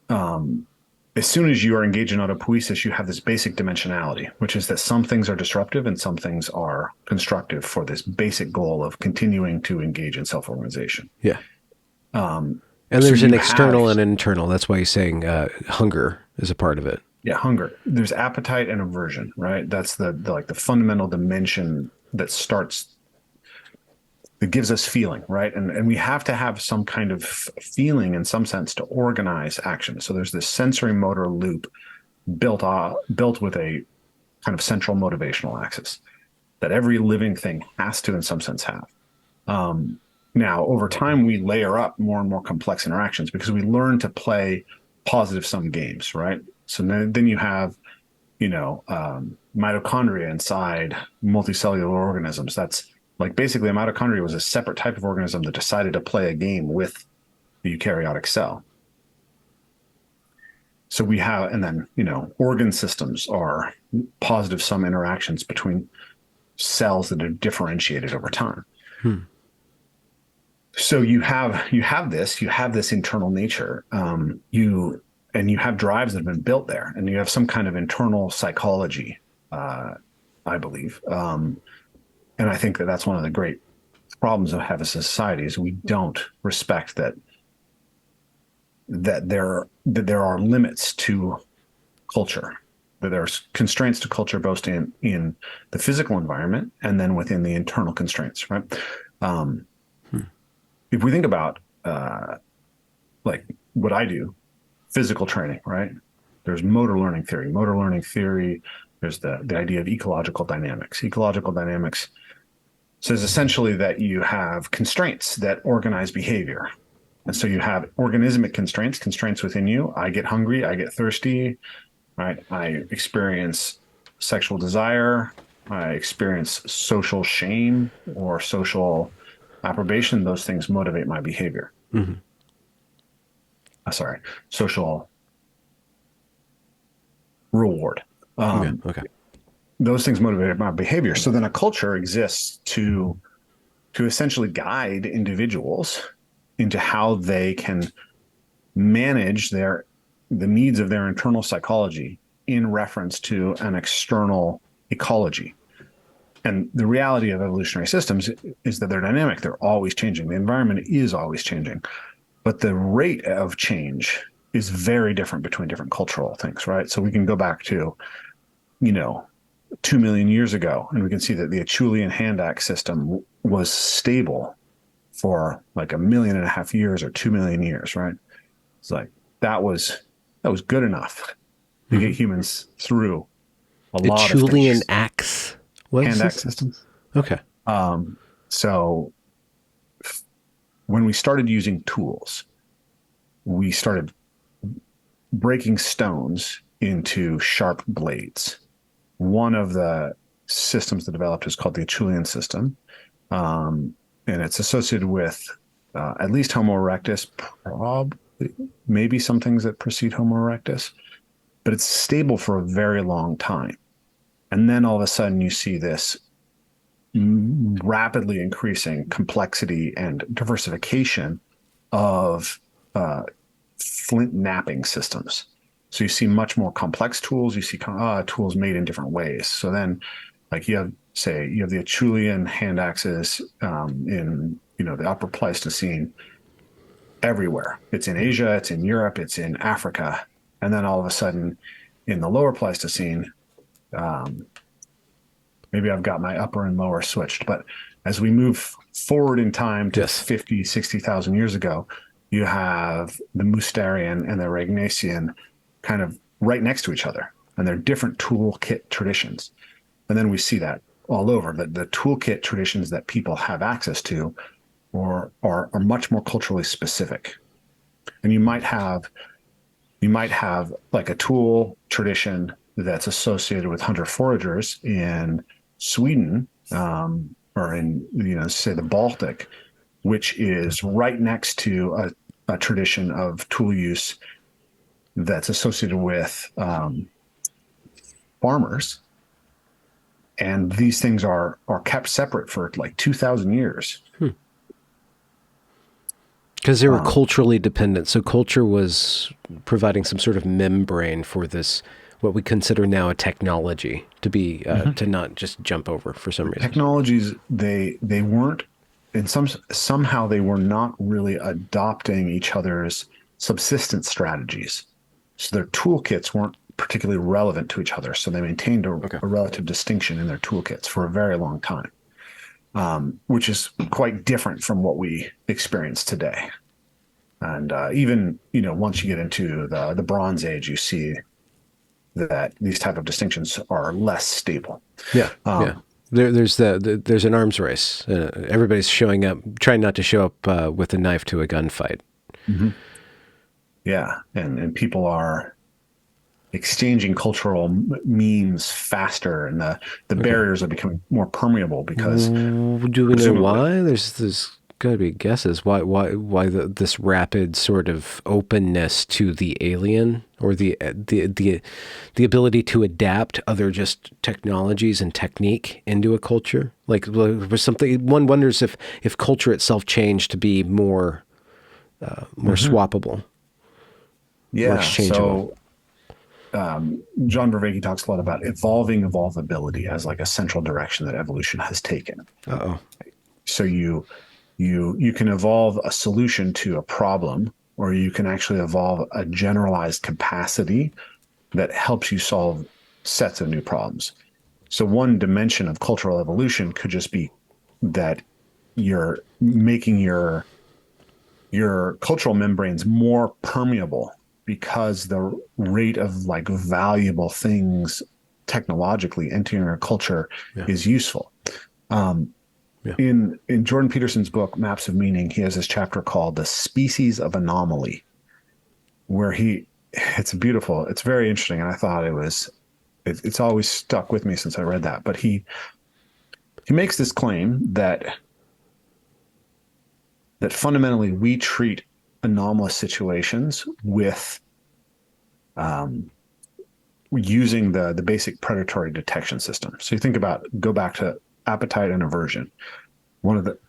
as soon as you are engaged in autopoiesis, you have this basic dimensionality, which is that some things are disruptive and some things are constructive for this basic goal of continuing to engage in self-organization. Yeah. And there's an external and internal. That's why he's saying hunger is a part of it. Yeah, hunger. There's appetite and aversion, right? That's the fundamental dimension that gives us feeling, right? And we have to have some kind of feeling in some sense to organize action. So there's this sensory motor loop built with a kind of central motivational axis that every living thing has to, in some sense, have. Now, over time, we layer up more and more complex interactions because we learn to play positive sum games, right? So then you have, mitochondria inside multicellular organisms. That's like basically a mitochondria was a separate type of organism that decided to play a game with the eukaryotic cell. So we have, and then, organ systems are positive sum interactions between cells that are differentiated over time. Hmm. So you have this internal nature. You have drives that have been built there, and you have some kind of internal psychology, I believe. And I think that that's one of the great problems of have a society is we don't respect that there are limits to culture, that there's constraints to culture both in the physical environment and then within the internal constraints, right? Um, Hmm. if we think about like what I do, physical training, right? There's motor learning theory. Motor learning theory, there's the idea of ecological dynamics. Ecological dynamics says essentially that you have constraints that organize behavior. And so you have organismic constraints within you. I get hungry, I get thirsty, right? I experience sexual desire, I experience social shame or social approbation. Those things motivate my behavior. Mm-hmm. Sorry, social reward. Yeah. Okay. Those things motivate my behavior. So then a culture exists to essentially guide individuals into how they can manage the needs of their internal psychology in reference to an external ecology. And the reality of evolutionary systems is that they're dynamic. They're always changing. The environment is always changing, but the rate of change is very different between different cultural things, right? So we can go back to, 2 million years ago, and we can see that the Acheulean hand axe system was stable for like 1.5 million years or 2 million years, right? It's like that was good enough to get humans through a lot of Acheulean things. axe. What is Hand axe this? systems. Okay. So when we started using tools, we started breaking stones into sharp blades. One of the systems that developed is called the Acheulean system, and it's associated with at least Homo erectus, probably maybe some things that precede Homo erectus, but it's stable for a very long time. And then all of a sudden you see this rapidly increasing complexity and diversification of flint knapping systems. So you see much more complex tools. You see tools made in different ways. So then, like you have the Acheulean hand axes in the Upper Pleistocene everywhere. It's in Asia, it's in Europe, it's in Africa, and then all of a sudden, in the Lower Pleistocene, um, maybe I've got my upper and lower switched. But as we move forward in time to Yes. 50, 60,000 years ago, you have the Mousterian and the Regnesian kind of right next to each other. And they're different toolkit traditions. And then we see that all over. The toolkit traditions that people have access to are much more culturally specific. And you might have like a tool tradition that's associated with hunter foragers in Sweden, or in say the Baltic, which is right next to a tradition of tool use that's associated with farmers, and these things are kept separate for like 2,000 years. Because they were culturally dependent. So culture was providing some sort of membrane for this, what we consider now a technology, to be to not just jump over for some reason. Technologies, they weren't, and somehow they were not really adopting each other's subsistence strategies. So their toolkits weren't particularly relevant to each other. So they maintained a relative distinction in their toolkits for a very long time, which is quite different from what we experience today. And even once you get into the Bronze Age, you see that these type of distinctions are less stable. Yeah, yeah. There's an arms race. Everybody's showing up, trying not to show up with a knife to a gunfight. Mm-hmm. Yeah, and people are exchanging cultural memes faster, and the barriers are becoming more permeable because Do we know why? There's got to be guesses. Why this rapid sort of openness to the alien, or the ability to adapt other just technologies and technique into a culture? Like, was something, one wonders if culture itself changed to be more swappable, more Yeah. exchangeable. John Vervaeke talks a lot about evolving evolvability as like a central direction that evolution has taken. Uh-oh. So you can evolve a solution to a problem, or you can actually evolve a generalized capacity that helps you solve sets of new problems. So one dimension of cultural evolution could just be that you're making your cultural membranes more permeable because the rate of like valuable things technologically entering your culture is useful. In Jordan Peterson's book Maps of Meaning, he has this chapter called The Species of Anomaly, where it's beautiful, it's very interesting, and I thought it's always stuck with me since I read that. But he makes this claim that fundamentally we treat anomalous situations with using the basic predatory detection system. So you go back to appetite and aversion.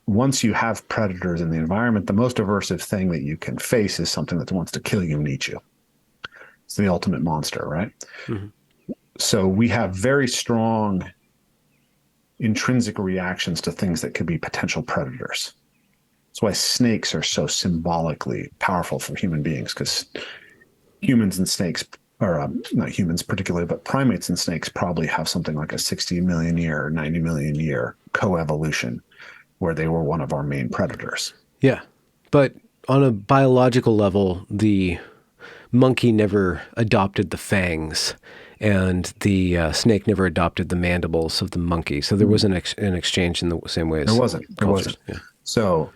Once you have predators in the environment, the most aversive thing that you can face is something that wants to kill you and eat you. It's the ultimate monster, right? Mm-hmm. So we have very strong intrinsic reactions to things that could be potential predators. That's why snakes are so symbolically powerful for human beings, because humans and snakes, or not humans particularly, but primates and snakes probably have something like a 60 million year or 90 million year coevolution where they were one of our main predators. Yeah. But on a biological level, the monkey never adopted the fangs, and the snake never adopted the mandibles of the monkey. So there wasn't an exchange in the same way as there wasn't. Yeah. So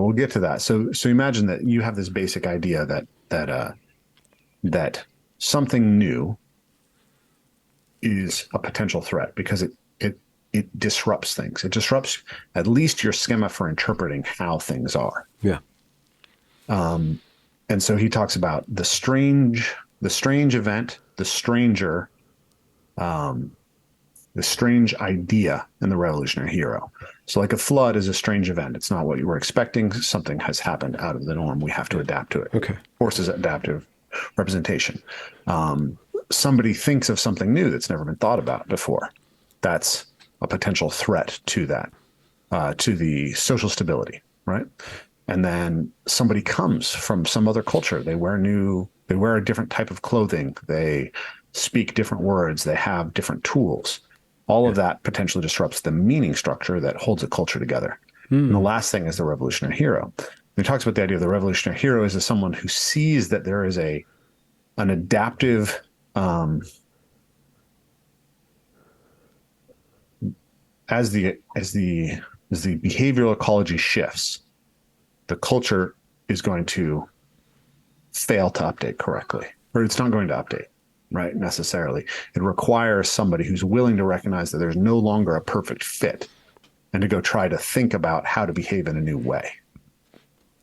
we'll get to that. So imagine that you have this basic idea that something new is a potential threat because it disrupts things. It disrupts at least your schema for interpreting how things are. Yeah. And so he talks about the strange event, the stranger, the strange idea, and the revolutionary hero. So like a flood is a strange event. It's not what you were expecting. Something has happened out of the norm. We have to adapt to it. Okay. Forces adaptive representation. Somebody thinks of something new that's never been thought about before. That's a potential threat to that, to the social stability, right? And then somebody comes from some other culture. They wear a different type of clothing. They speak different words. They have different tools. All of that potentially disrupts the meaning structure that holds a culture together. And the last thing is the revolutionary hero. And he talks about the idea of the revolutionary hero as someone who sees that there is an adaptive as the behavioral ecology shifts, the culture is going to fail to update correctly, or it's not going to update, right? Necessarily. It requires somebody who's willing to recognize that there's no longer a perfect fit and to go try to think about how to behave in a new way.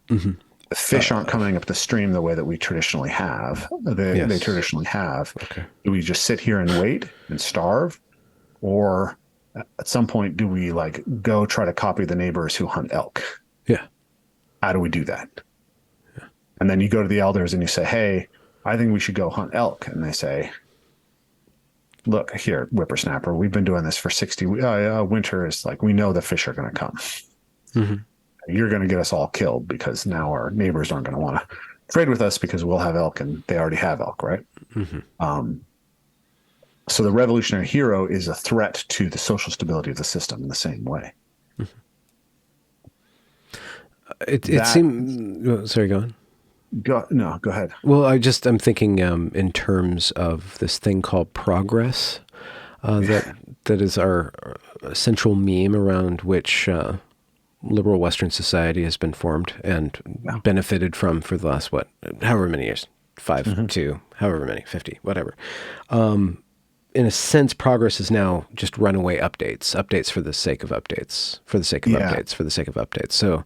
Mm-hmm. The fish aren't coming up the stream the way that we traditionally have. They traditionally have. Okay. Do we just sit here and wait and starve? Or at some point, do we like go try to copy the neighbors who hunt elk? Yeah. How do we do that? Yeah. And then you go to the elders and you say, hey, I think we should go hunt elk. And they say, look here, whippersnapper, we've been doing this for 60 winter is like, we know the fish are going to come. Mm-hmm. You're going to get us all killed because now our neighbors aren't going to want to trade with us because we'll have elk and they already have elk, right? Mm-hmm. So the revolutionary hero is a threat to the social stability of the system in the same way. Mm-hmm. It seems. Sorry, go on. Go ahead. Well, I'm thinking in terms of this thing called progress. That is our central meme around which liberal Western society has been formed and benefited from for the last however many years, 5 to however many, 50, whatever. in a sense, progress is now just runaway updates for the sake of updates, for the sake of updates, for the sake of updates. So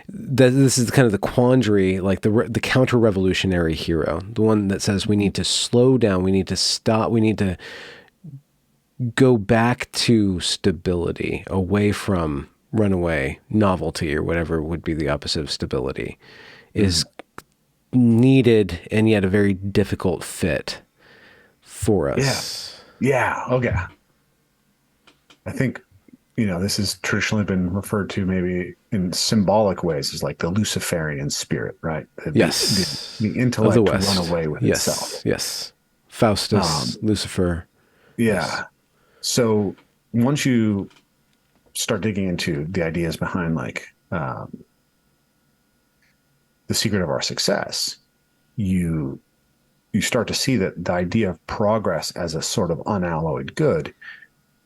this is kind of the quandary, like the counter-revolutionary hero, the one that says we need to slow down, we need to stop, we need to go back to stability, away from runaway novelty, or whatever would be the opposite of stability, is needed, and yet a very difficult fit for us. Yeah. Okay. I think, this has traditionally been referred to maybe in symbolic ways as like the Luciferian spirit, right? The intellect of the West. Run away with itself. Yes. Faustus, Lucifer. Yeah. Yes. So once you start digging into the ideas behind like the secret of our success, you start to see that the idea of progress as a sort of unalloyed good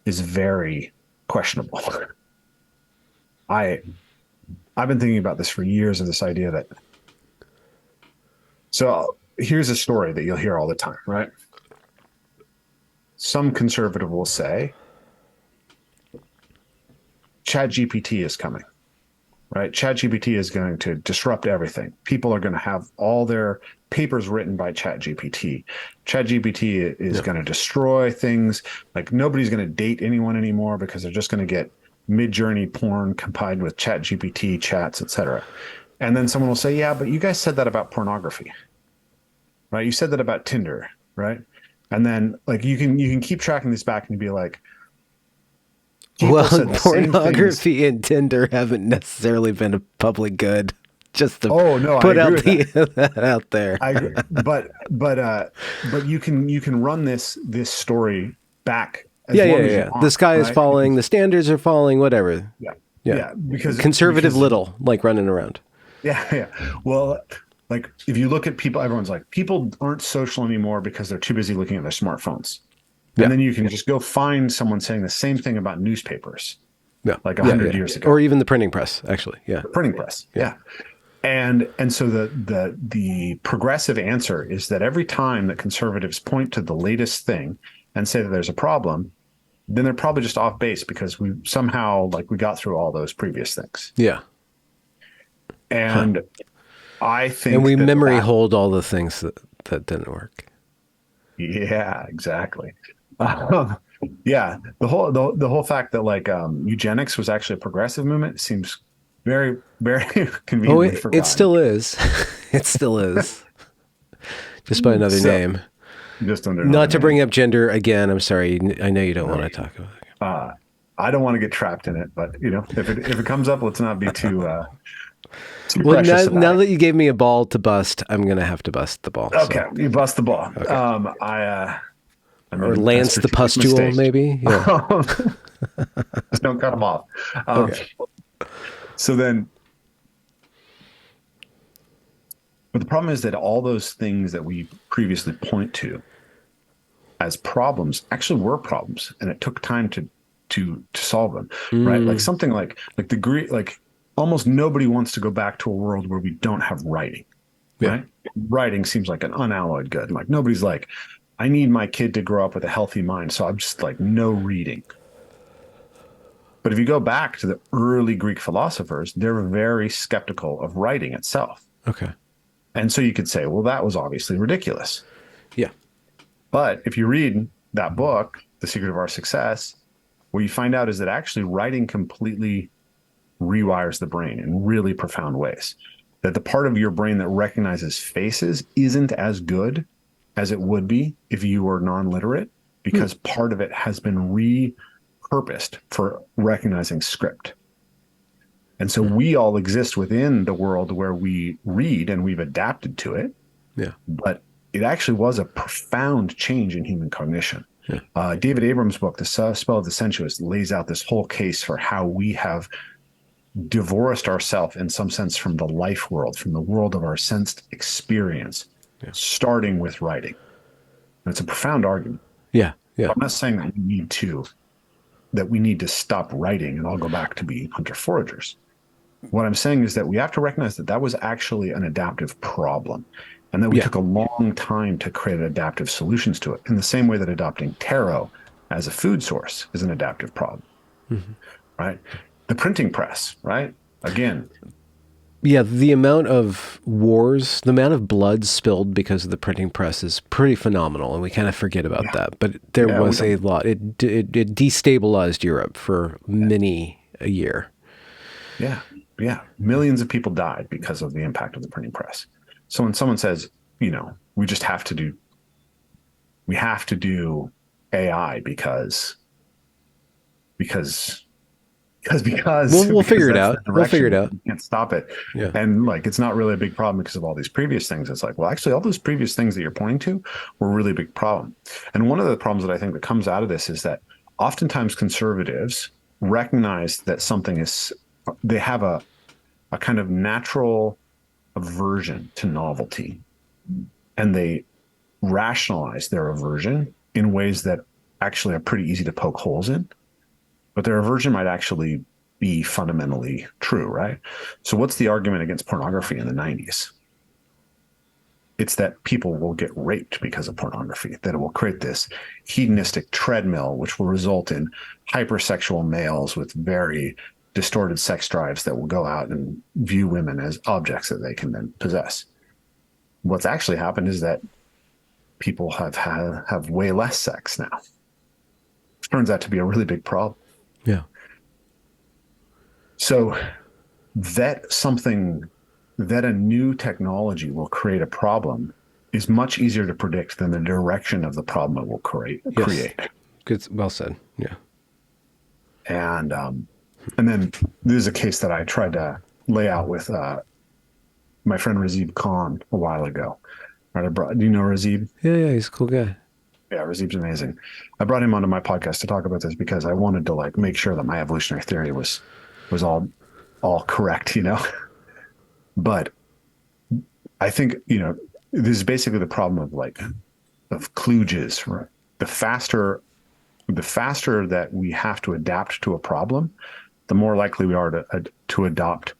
is very questionable. I've been thinking about this for years, of this idea that, so here's a story that you'll hear all the time, right? Some conservative will say, ChatGPT is coming, right? ChatGPT is going to disrupt everything. People are going to have all their papers written by ChatGPT. ChatGPT is going to destroy things. Like nobody's going to date anyone anymore because they're just going to get mid-journey porn combined with ChatGPT chats, etc. And then someone will say, yeah, but you guys said that about pornography, right? You said that about Tinder, right? And then like you can keep tracking this back and be like, well, pornography and Tinder haven't necessarily been a public good. Just to put that out there. I agree. But you can run this story back as long as you want, the sky is falling, the standards are falling, whatever. Yeah. Because conservative little, like running around. Yeah. Well, like if you look at people, everyone's like, people aren't social anymore because they're too busy looking at their smartphones. And then you can just go find someone saying the same thing about newspapers. Like 100 years ago. Or even the printing press, actually. Yeah. The printing press. Yeah. And so the progressive answer is that every time that conservatives point to the latest thing and say that there's a problem, then they're probably just off base because we somehow we got through all those previous things. Yeah. And I think, and we memory hold all the things that didn't work. Yeah, exactly. Yeah, the whole fact that eugenics was actually a progressive movement seems very, very conveniently forgotten. It still is. It still is. Just by another name. Just under not to bring up gender again. I'm sorry. I know you don't want to talk about it. I don't want to get trapped in it, but if it comes up, let's not be too. Well, now that you gave me a ball to bust, I'm gonna have to bust the ball. Okay, so. You bust the ball. Okay. Or lance the pustule, mistake. Maybe. Yeah. Just don't cut them off. Okay. So then, but the problem is that all those things that we previously point to as problems actually were problems, and it took time to solve them. Right? Like something like the Greek, almost nobody wants to go back to a world where we don't have writing. Right? Writing seems like an unalloyed good. Like nobody's like, I need my kid to grow up with a healthy mind, so I'm just no reading. But if you go back to the early Greek philosophers, they're very skeptical of writing itself. Okay. And so you could say, well, that was obviously ridiculous. Yeah. But if you read that book, The Secret of Our Success, what you find out is that actually writing completely rewires the brain in really profound ways. That the part of your brain that recognizes faces isn't as good as it would be if you were non-literate, because part of it has been repurposed for recognizing script. And so we all exist within the world where we read and we've adapted to it. Yeah. But it actually was a profound change in human cognition. Yeah. David Abrams' book, The Spell of the Sensuous, lays out this whole case for how we have divorced ourselves in some sense from the life world, from the world of our sensed experience, starting with writing. And it's a profound argument. Yeah. Yeah. I'm not saying that we need to stop writing and all go back to be hunter-foragers. What I'm saying is that we have to recognize that was actually an adaptive problem. And that we Yeah. took a long time to create adaptive solutions to it, in the same way that adopting taro as a food source is an adaptive problem, Mm-hmm. right? The printing press, right? Again, Yeah, the amount of wars, the amount of blood spilled because of the printing press is pretty phenomenal, and we kind of forget about yeah, that. But there yeah, we was a don't, lot. It destabilized Europe for many a year. yeah, yeah. Millions of people died because of the impact of the printing press. So when someone says, we just have to do AI because We'll because figure it that's the out. We'll figure it direction. out. You can't stop it. Yeah. And like it's not really a big problem because of all these previous things. It's like, well, actually all those previous things that you're pointing to were a really big problem. And one of the problems that I think that comes out of this is that oftentimes conservatives recognize that something is they have a kind of natural aversion to novelty, and they rationalize their aversion in ways that actually are pretty easy to poke holes in, but their aversion might actually be fundamentally true, right? So, what's the argument against pornography in the 90s? It's that people will get raped because of pornography, that it will create this hedonistic treadmill, which will result in hypersexual males with very distorted sex drives that will go out and view women as objects that they can then possess. What's actually happened is that people have way less sex now. It turns out to be a really big problem. Yeah. So that a new technology will create a problem is much easier to predict than the direction of the problem it will create. Yes. Good. Well said. Yeah. And then this is a case that I tried to lay out with my friend Razib Khan a while ago. Right, do you know Razib? Yeah. Yeah. He's a cool guy. Yeah, Razib's amazing. I brought him onto my podcast to talk about this because I wanted to like make sure that my evolutionary theory was all correct, But I think, this is basically the problem of cluges, right? The faster that we have to adapt to a problem, the more likely we are to adopt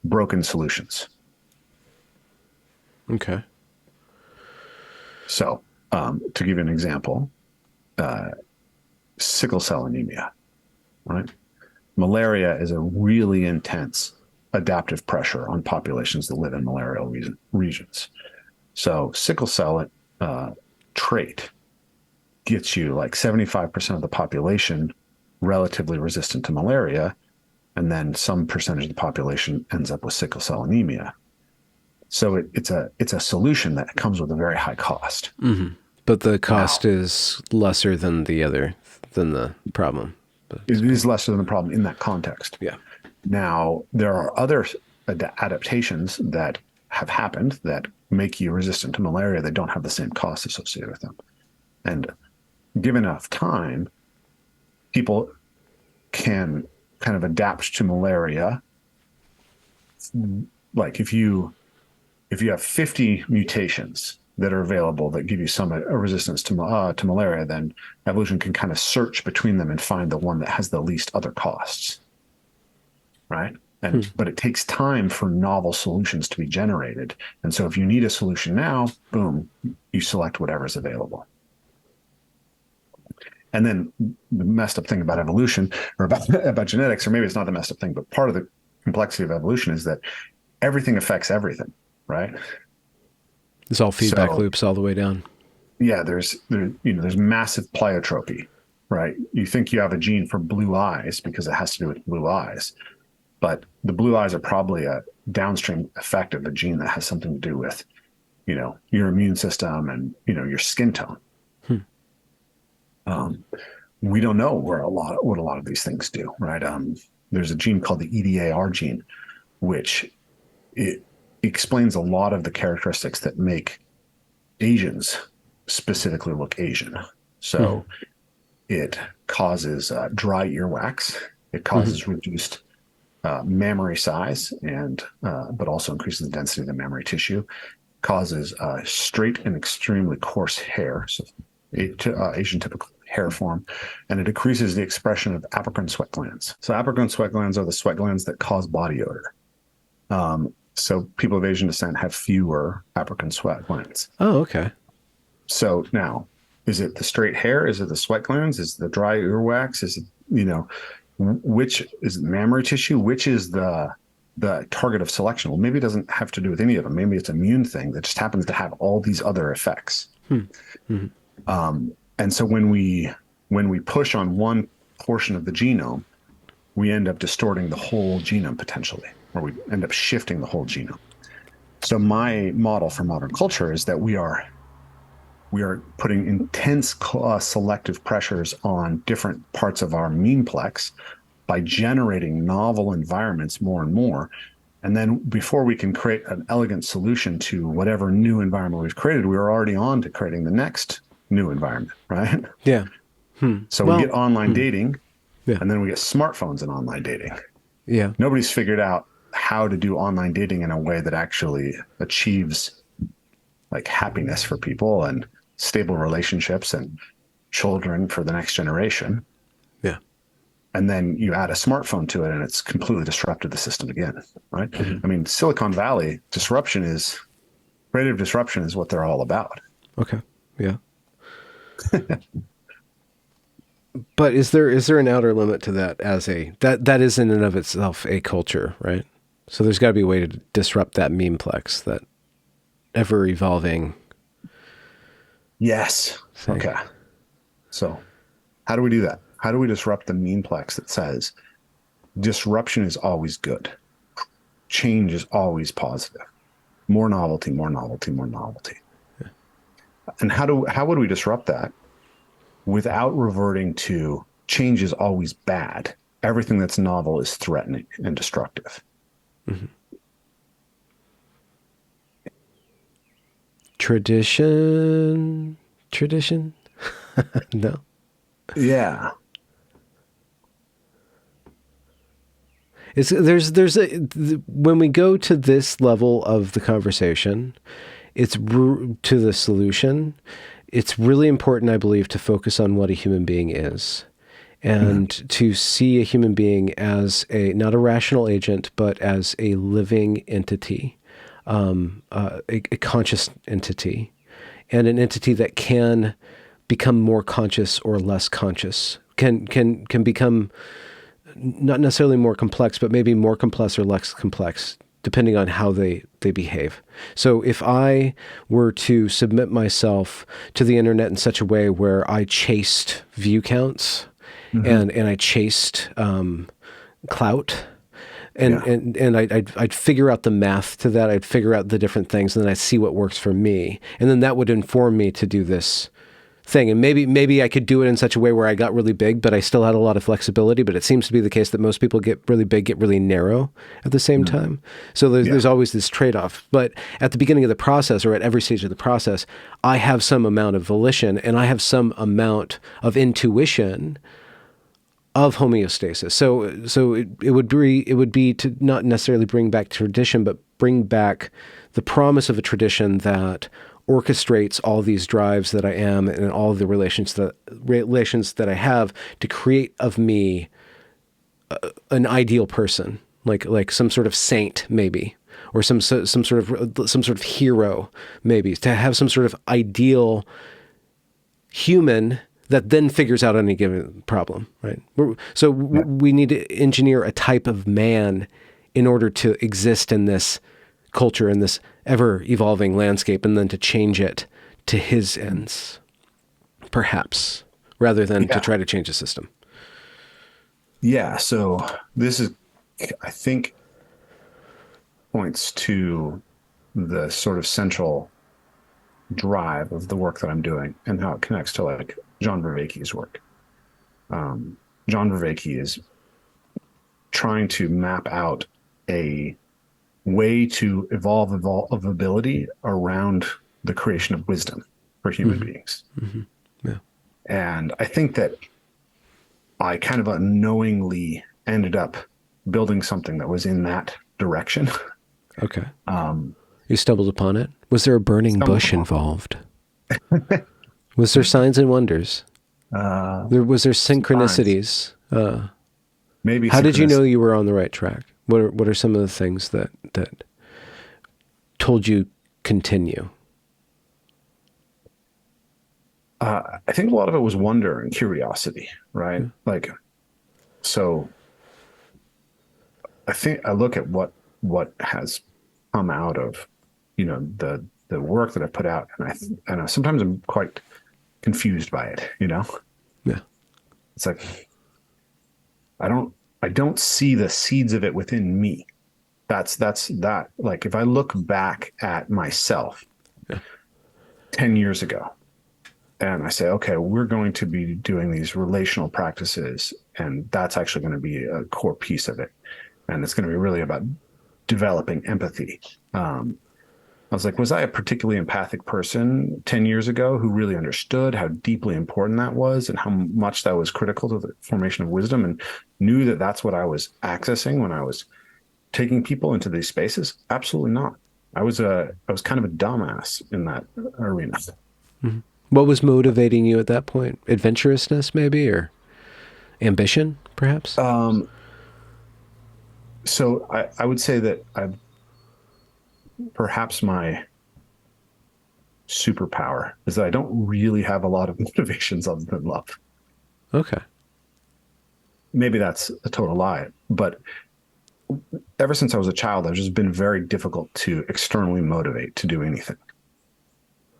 broken solutions. Okay. So, to give you an example, sickle cell anemia, right? Malaria is a really intense adaptive pressure on populations that live in malarial regions. So, sickle cell trait gets you like 75% of the population relatively resistant to malaria, and then some percentage of the population ends up with sickle cell anemia. So it's a solution that comes with a very high cost. Mm-hmm. But the cost Now, is lesser than the problem. But it is lesser than the problem in that context. yeah. Now, there are other adaptations that have happened that make you resistant to malaria that don't have the same cost associated with them. And given enough time, people can kind of adapt to malaria. Like if you have 50 mutations that are available that give you some resistance to malaria, then evolution can kind of search between them and find the one that has the least other costs, right? But it takes time for novel solutions to be generated. And so if you need a solution now, boom, you select whatever's available. And then the messed up thing about evolution or about genetics, or maybe it's not the messed up thing, but part of the complexity of evolution is that everything affects everything, right? It's all feedback So loops all the way down. yeah, there's massive pleiotropy, right? You think you have a gene for blue eyes because it has to do with blue eyes, but the blue eyes are probably a downstream effect of a gene that has something to do with, your immune system and your skin tone. We don't know what a lot of these things do, right? There's a gene called the EDAR gene, which it explains a lot of the characteristics that make Asians specifically look Asian. So it causes dry earwax. It causes reduced mammary size, and but also increases the density of the mammary tissue. Causes straight and extremely coarse hair, so Asian typical hair form, and it decreases the expression of apocrine sweat glands. So apocrine sweat glands are the sweat glands that cause body odor. So people of Asian descent have fewer African sweat glands. Oh, okay. So now, is it the straight hair? Is it the sweat glands? Is it the dry earwax? Is it, you know, which is the mammary tissue? Which is the target of selection? Well, maybe it doesn't have to do with any of them. Maybe it's an immune thing that just happens to have all these other effects. Mm-hmm. And so when we push on one portion of the genome, we end up distorting the whole genome potentially, or we end up shifting the whole genome. So my model for modern culture is that we are putting intense selective pressures on different parts of our memeplex by generating novel environments more and more. And then before we can create an elegant solution to whatever new environment we've created, we're already on to creating the next new environment, right? Yeah. So we get online dating, yeah. and then we get smartphones and online dating. Yeah. Nobody's figured out how to do online dating in a way that actually achieves like happiness for people and stable relationships and children for the next generation. Yeah. And then you add a smartphone to it and it's completely disrupted the system again, right? I mean, Silicon Valley creative disruption is what they're all about. Okay. Yeah. But is there an outer limit to that that is in and of itself a culture, right? So there's got to be a way to disrupt that memeplex, that ever evolving. Yes. thing. Okay. So how do we do that? How do we disrupt the memeplex that says disruption is always good? Change is always positive. More novelty, more novelty, more novelty. Yeah. And how would we disrupt that without reverting to change is always bad? Everything that's novel is threatening and destructive. Mm-hmm. Tradition? No. Yeah. When we go to this level of the conversation, to the solution, it's really important, I believe, to focus on what a human being is, and to see a human being as not a rational agent, but as a living entity, a conscious entity, and an entity that can become more conscious or less conscious, can become not necessarily more complex, but maybe more complex or less complex, depending on how they behave. So if I were to submit myself to the internet in such a way where I chased view counts and I chased clout, and I'd figure out the math to that, I'd figure out the different things, and then I'd see what works for me, and then that would inform me to do this thing. And maybe I could do it in such a way where I got really big, but I still had a lot of flexibility. But it seems to be the case that most people get really big, get really narrow at the same time. So there's always this trade-off. But at the beginning of the process, or at every stage of the process, I have some amount of volition and I have some amount of intuition of homeostasis. So it would be to not necessarily bring back tradition, but bring back the promise of a tradition that orchestrates all these drives that I am and all the relations that I have to create of me an ideal person, like some sort of saint maybe, or some sort of hero maybe, to have some sort of ideal human that then figures out any given problem, right? We need to engineer a type of man in order to exist in this culture, in this ever-evolving landscape, and then to change it to his ends, perhaps, rather than to try to change the system. Yeah, so this is, I think, points to the sort of central drive of the work that I'm doing and how it connects to like John Vervaeke's work. John Vervaeke is trying to map out a way to evolve ability around the creation of wisdom for human beings. Yeah. And I think that I kind of unknowingly ended up building something that was in that direction. Okay. You stumbled upon it? Was there a burning bush involved? Was there signs and wonders? Was there synchronicities? Maybe. How did you know you were on the right track? What are some of the things that told you continue? I think a lot of it was wonder and curiosity, right? Like, so I think I look at what has come out of, the work that I've put out, and I sometimes I'm quite confused by it. Yeah. It's like I don't see the seeds of it within me. That's that. Like if I look back at myself 10 years ago, and I say, okay, we're going to be doing these relational practices, and that's actually going to be a core piece of it, and it's going to be really about developing empathy. I was like, was I a particularly empathic person 10 years ago who really understood how deeply important that was and how much that was critical to the formation of wisdom, and knew that that's what I was accessing when I was taking people into these spaces? Absolutely not. I was kind of a dumbass in that arena. Mm-hmm. What was motivating you at that point? Adventurousness, maybe, or ambition, perhaps? So I would say that perhaps my superpower is that I don't really have a lot of motivations other than love. Okay. Maybe that's a total lie, but ever since I was a child, I've just been very difficult to externally motivate to do anything.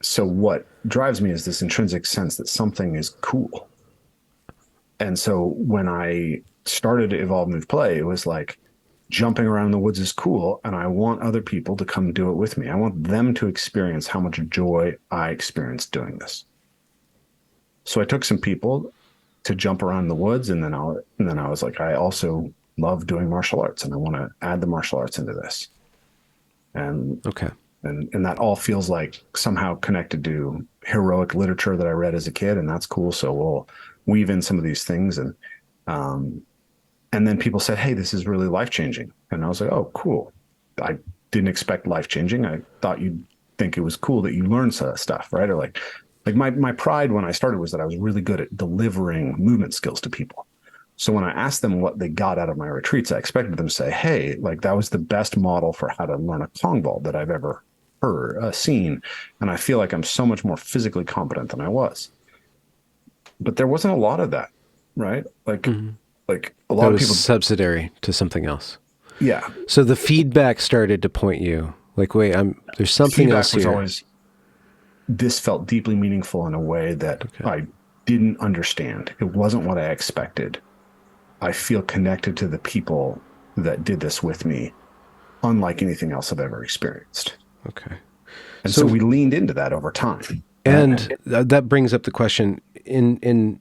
So what drives me is this intrinsic sense that something is cool. And so when I started to evolve, move, play, it was like jumping around the woods is cool. And I want other people to come do it with me. I want them to experience how much joy I experienced doing this. So I took some people to jump around the woods. And then I was like, I also love doing martial arts, and I want to add the martial arts into this. And okay. And that all feels like somehow connected to heroic literature that I read as a kid, and that's cool. So we'll weave in some of these things, and then people said, "Hey, this is really life changing," and I was like, "Oh, cool." I didn't expect life changing. I thought you'd think it was cool that you learned stuff, right? Or like my pride when I started was that I was really good at delivering movement skills to people. So when I asked them what they got out of my retreats, I expected them to say, "Hey, like that was the best model for how to learn a Kong ball that I've ever seen, and I feel like I'm so much more physically competent than I was." But there wasn't a lot of that, right? Like a That lot of was people, subsidiary to something else. yeah. So the feedback started to point you like, wait, there's something Feedback else was here. always, this felt deeply meaningful in a way that I didn't understand. It wasn't what I expected. I feel connected to the people that did this with me, unlike anything else I've ever experienced. Okay. And so we leaned into that over time. Right? And that brings up the question in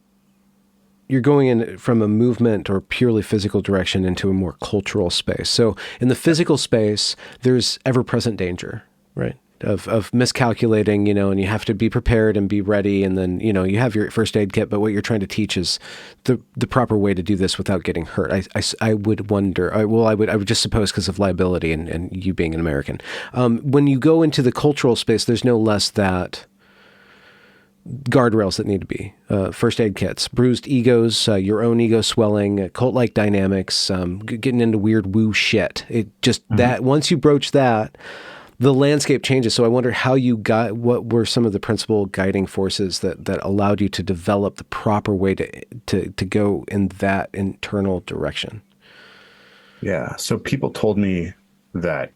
you're going in from a movement or purely physical direction into a more cultural space. So in the physical space, there's ever-present danger, right? Of miscalculating, and you have to be prepared and be ready. And then, you have your first aid kit, but what you're trying to teach is the proper way to do this without getting hurt. I would wonder, I would just suppose because of liability and you being an American. When you go into the cultural space, there's no less that guardrails that need to be first aid kits, bruised egos, your own ego swelling, cult-like dynamics, getting into weird woo shit. It just that once you broach that, the landscape changes. So I wonder how you what were some of the principal guiding forces that allowed you to develop the proper way to go in that internal direction? Yeah. So people told me that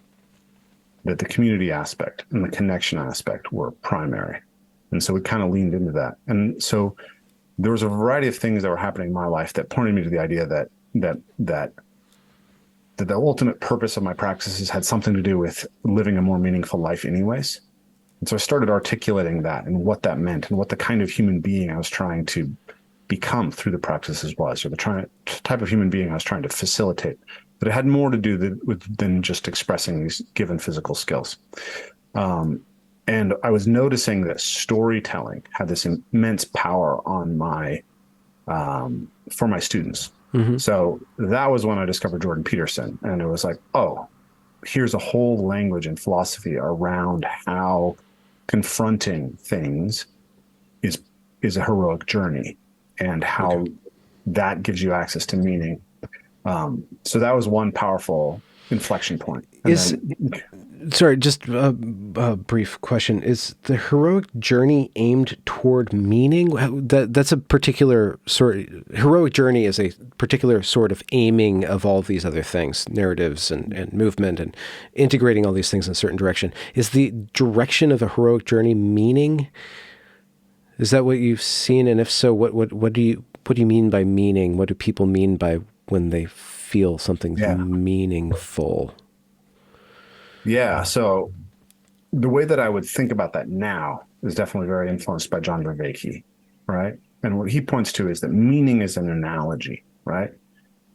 the community aspect and the connection aspect were primary. And so we kind of leaned into that. And so there was a variety of things that were happening in my life that pointed me to the idea that the ultimate purpose of my practices had something to do with living a more meaningful life anyways. And so I started articulating that and what that meant and what the kind of human being I was trying to become through the practices was, or the type of human being I was trying to facilitate. But it had more to do than just expressing these given physical skills. And I was noticing that storytelling had this immense power on for my students. Mm-hmm. So that was when I discovered Jordan Peterson. And it was like, oh, here's a whole language and philosophy around how confronting things is a heroic journey, and how that gives you access to meaning. So that was one powerful inflection point. Sorry, just a brief question. Is the heroic journey aimed toward meaning? That's a particular sort. Heroic journey is a particular sort of aiming of all these other things, narratives and movement and integrating all these things in a certain direction. Is the direction of a heroic journey meaning? Is that what you've seen? And if so, what do you mean by meaning? What do people mean by when they feel something's meaningful? Yeah. So the way that I would think about that now is definitely very influenced by John Vervaeke, right? And what he points to is that meaning is an analogy, right?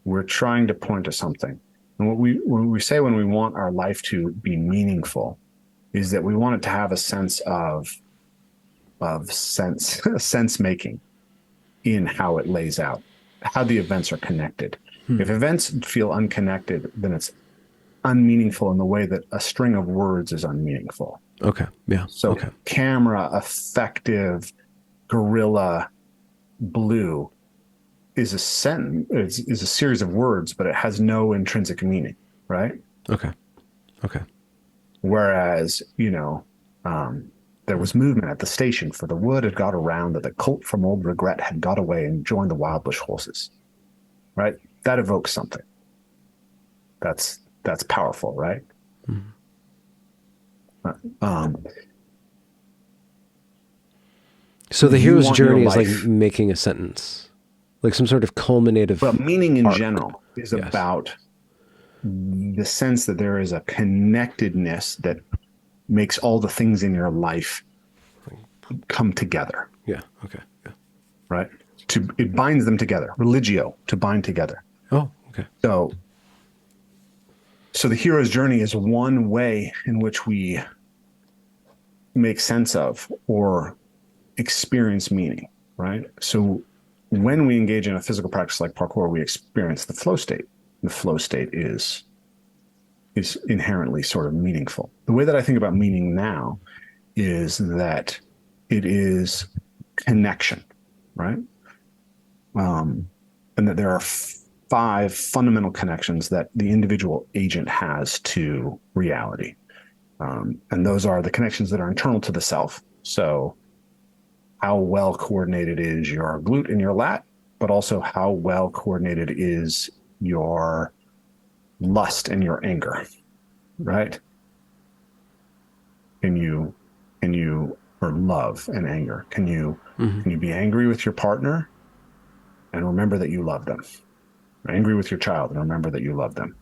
We're trying to point to something. And when we say when we want our life to be meaningful is that we want it to have a sense of sense making in how it lays out, how the events are connected. If events feel unconnected, then it's unmeaningful in the way that a string of words is unmeaningful. Okay. Yeah. So okay. Camera, effective, gorilla, blue is a sentence, is a series of words, but it has no intrinsic meaning, right? Okay. Okay. Whereas, there was movement at the station, for the word had got around that the colt from old regret had got away and joined the wild bush horses, right? That evokes something. That's powerful, right? So the hero's journey is like making a sentence, like some sort of culminative. Well, meaning in general is about the sense that there is a connectedness that makes all the things in your life come together. Yeah. Okay. Yeah. Right. It binds them together. Religio, to bind together. Oh, okay. So the hero's journey is one way in which we make sense of or experience meaning, right? So when we engage in a physical practice like parkour, we experience the flow state. The flow state is inherently sort of meaningful. The way that I think about meaning now is that it is connection, right? And that there are 5 fundamental connections that the individual agent has to reality. And those are the connections that are internal to the self. So how well coordinated is your glute and your lat, but also how well coordinated is your lust and your anger, right? Or love and anger. Can you be angry with your partner and remember that you love them? Or angry with your child and remember that you love them?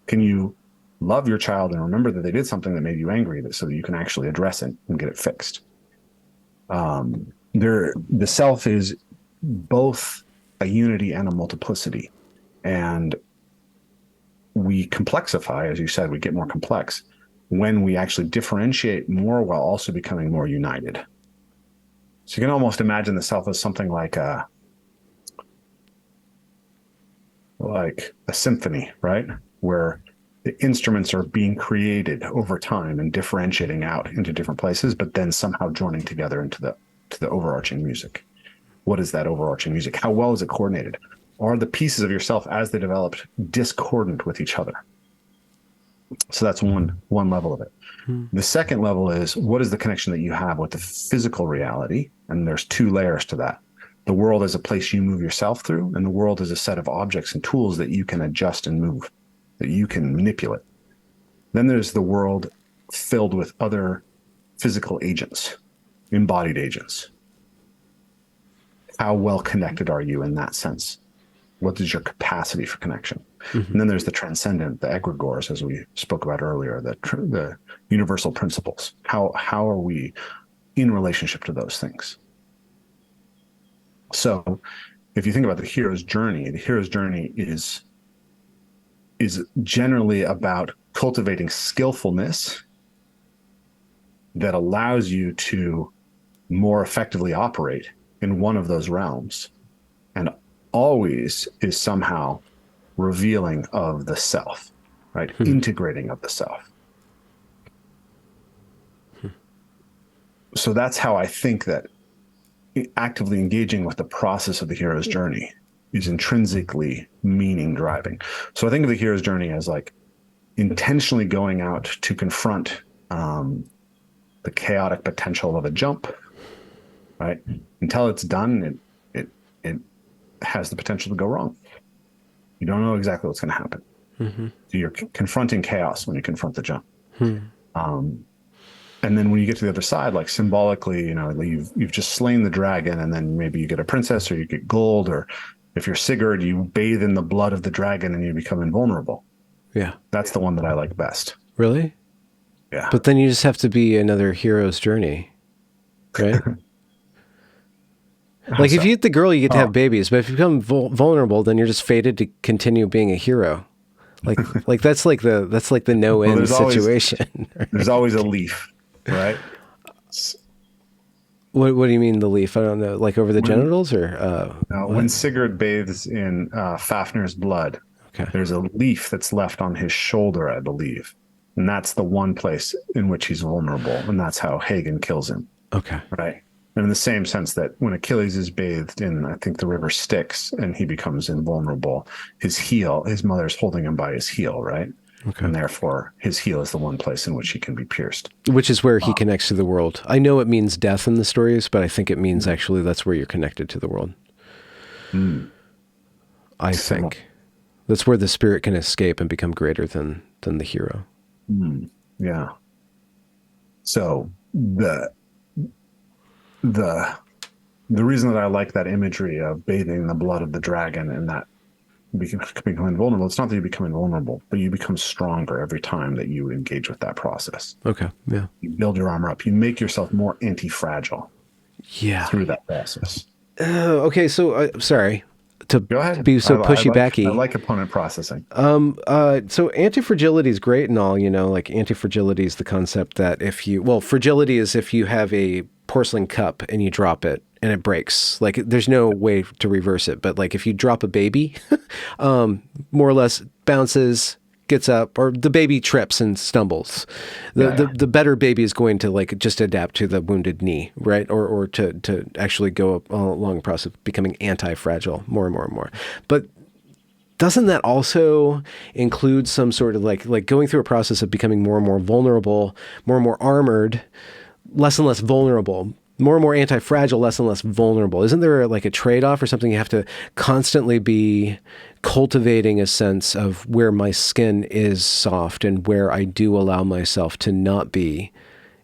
Can you love your child and remember that they did something that made you angry, so that you can actually address it and get it fixed? The self is both a unity and a multiplicity. And we complexify, as you said, we get more complex when we actually differentiate more while also becoming more united. So you can almost imagine the self as something like a symphony, right? Where the instruments are being created over time and differentiating out into different places, but then somehow joining together into the overarching music. What is that overarching music? How well is it coordinated? Are the pieces of yourself as they developed discordant with each other? So that's one level of it. The second level is, what is the connection that you have with the physical reality? And there's 2 layers to that. The world is a place you move yourself through, and the world is a set of objects and tools that you can adjust and move, that you can manipulate. Then there's the world filled with other physical agents, embodied agents. How well connected are you in that sense? What is your capacity for connection? And then there's the transcendent, the egregors, as we spoke about earlier, the universal principles. How are we in relationship to those things? So if you think about the hero's journey is generally about cultivating skillfulness that allows you to more effectively operate in one of those realms, and always is somehow revealing of the self, right? Integrating of the self. So that's how I think that actively engaging with the process of the hero's journey is intrinsically meaning driving. So I think of the hero's journey as like intentionally going out to confront the chaotic potential of a jump, right? Until it's done, it has the potential to go wrong. You don't know exactly what's going to happen. Mm-hmm. So you're confronting chaos when you confront the jump. Hmm. And then when you get to the other side, like symbolically, you've just slain the dragon, and then maybe you get a princess, or you get gold, or if you're Sigurd, you bathe in the blood of the dragon and you become invulnerable. Yeah. That's the one that I like best. Really? Yeah. But then you just have to be another hero's journey, right? Like if you hit the girl, you get to have babies, but if you become vulnerable, then you're just fated to continue being a hero. Like that's like the no end situation. Right? There's always a leaf, right? What do you mean the leaf? I don't know. Like over the genitals, or when Sigurd bathes in Fafnir's blood, okay, there's a leaf that's left on his shoulder, I believe, and that's the one place in which he's vulnerable, and that's how Hagen kills him. Okay, right. And in the same sense that when Achilles is bathed in, I think, the river Styx, and he becomes invulnerable, his mother's holding him by his heel, right? Okay. And therefore, his heel is the one place in which he can be pierced. Which is where he connects to the world. I know it means death in the stories, but I think it means actually that's where you're connected to the world. I think that's where the spirit can escape and become greater than the hero. Yeah. So the reason that I like that imagery of bathing in the blood of the dragon and that become invulnerable, it's not that you become invulnerable, but you become stronger every time that you engage with that process. Okay. Yeah. You build your armor up. You make yourself more anti-fragile. Yeah. Through that process. Okay. So sorry to Go ahead. be so pushy-backy. I like opponent processing. So anti-fragility is great and all, like anti-fragility is the concept that fragility is if you have a porcelain cup and you drop it and it breaks, like there's no way to reverse it. But like if you drop a baby, more or less bounces, gets up, or the baby trips and stumbles, the better baby is going to like just adapt to the wounded knee, right? Or to actually go up along the process of becoming anti-fragile more and more and more. But doesn't that also include some sort of like going through a process of becoming more and more vulnerable, more and more armored, less and less vulnerable, more and more anti-fragile, less and less vulnerable? Isn't there like a trade-off or something? You have to constantly be cultivating a sense of where my skin is soft and where I do allow myself to not be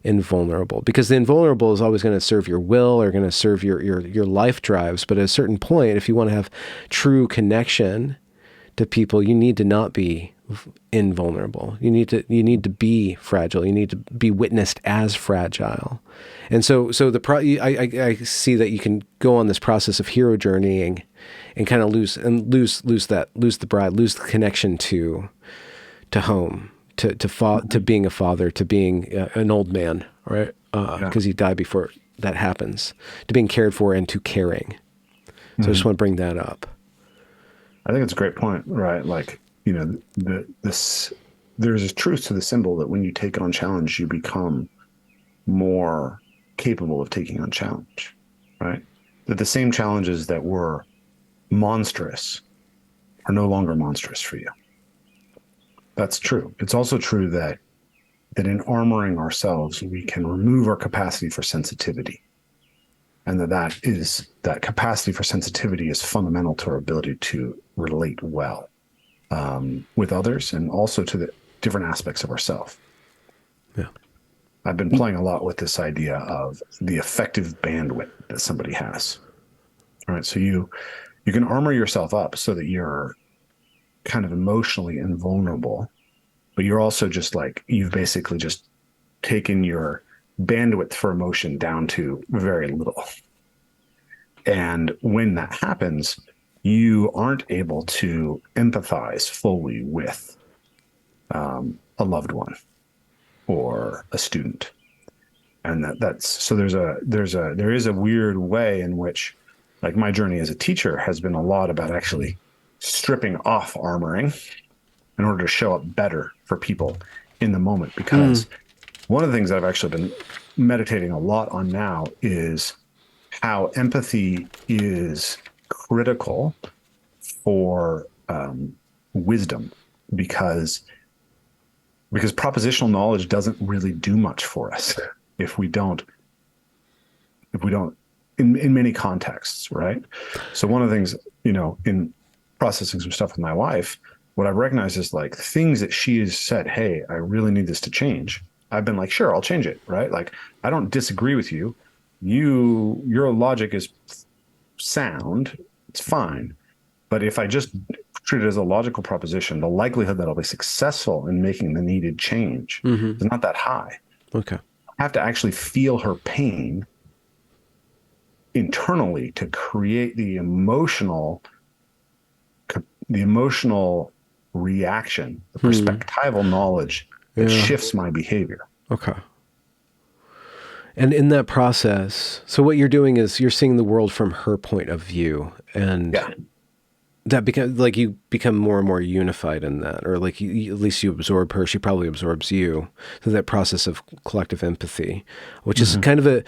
invulnerable, because the invulnerable is always going to serve your will or going to serve your life drives. But at a certain point, if you want to have true connection to people, you need to not be invulnerable. You need to be fragile. You need to be witnessed as fragile. And so I see that you can go on this process of hero journeying and kind of lose the bride, lose the connection to home, to being a father, to being an old man, right? Because you die before that happens, to being cared for and to caring. So I just want to bring that up. I think it's a great point, right? Like, there's a truth to the symbol that when you take on challenge, you become more capable of taking on challenge, right? That the same challenges that were monstrous are no longer monstrous for you. That's true. It's also true that in armoring ourselves, we can remove our capacity for sensitivity. And that capacity for sensitivity is fundamental to our ability to relate well with others and also to the different aspects of ourselves. Yeah. I've been playing a lot with this idea of the effective bandwidth that somebody has. All right. So you can armor yourself up so that you're kind of emotionally invulnerable, but you're also just like, you've basically just taken your bandwidth for emotion down to very little. And when that happens, you aren't able to empathize fully with a loved one or a student. And that's so there is a weird way in which, like, my journey as a teacher has been a lot about actually stripping off armoring in order to show up better for people in the moment. Because one of the things that I've actually been meditating a lot on now is how empathy is critical for wisdom, because because propositional knowledge doesn't really do much for us if we don't in many contexts, right? So one of the things, in processing some stuff with my wife, what I've recognized is like things that she has said, hey, I really need this to change. I've been like, sure, I'll change it, right? Like, I don't disagree with you. Your logic is sound, it's fine. But if I just treat it as a logical proposition, the likelihood that I'll be successful in making the needed change Mm-hmm. is not that high. Okay. I have to actually feel her pain internally to create the emotional reaction, the Hmm. perspectival knowledge that Yeah. shifts my behavior. Okay. And in that process, so what you're doing is you're seeing the world from her point of view, and Yeah. that becomes like you become more and more unified in that, or like at least you absorb her, she probably absorbs you. So that process of collective empathy, which is Mm-hmm. kind of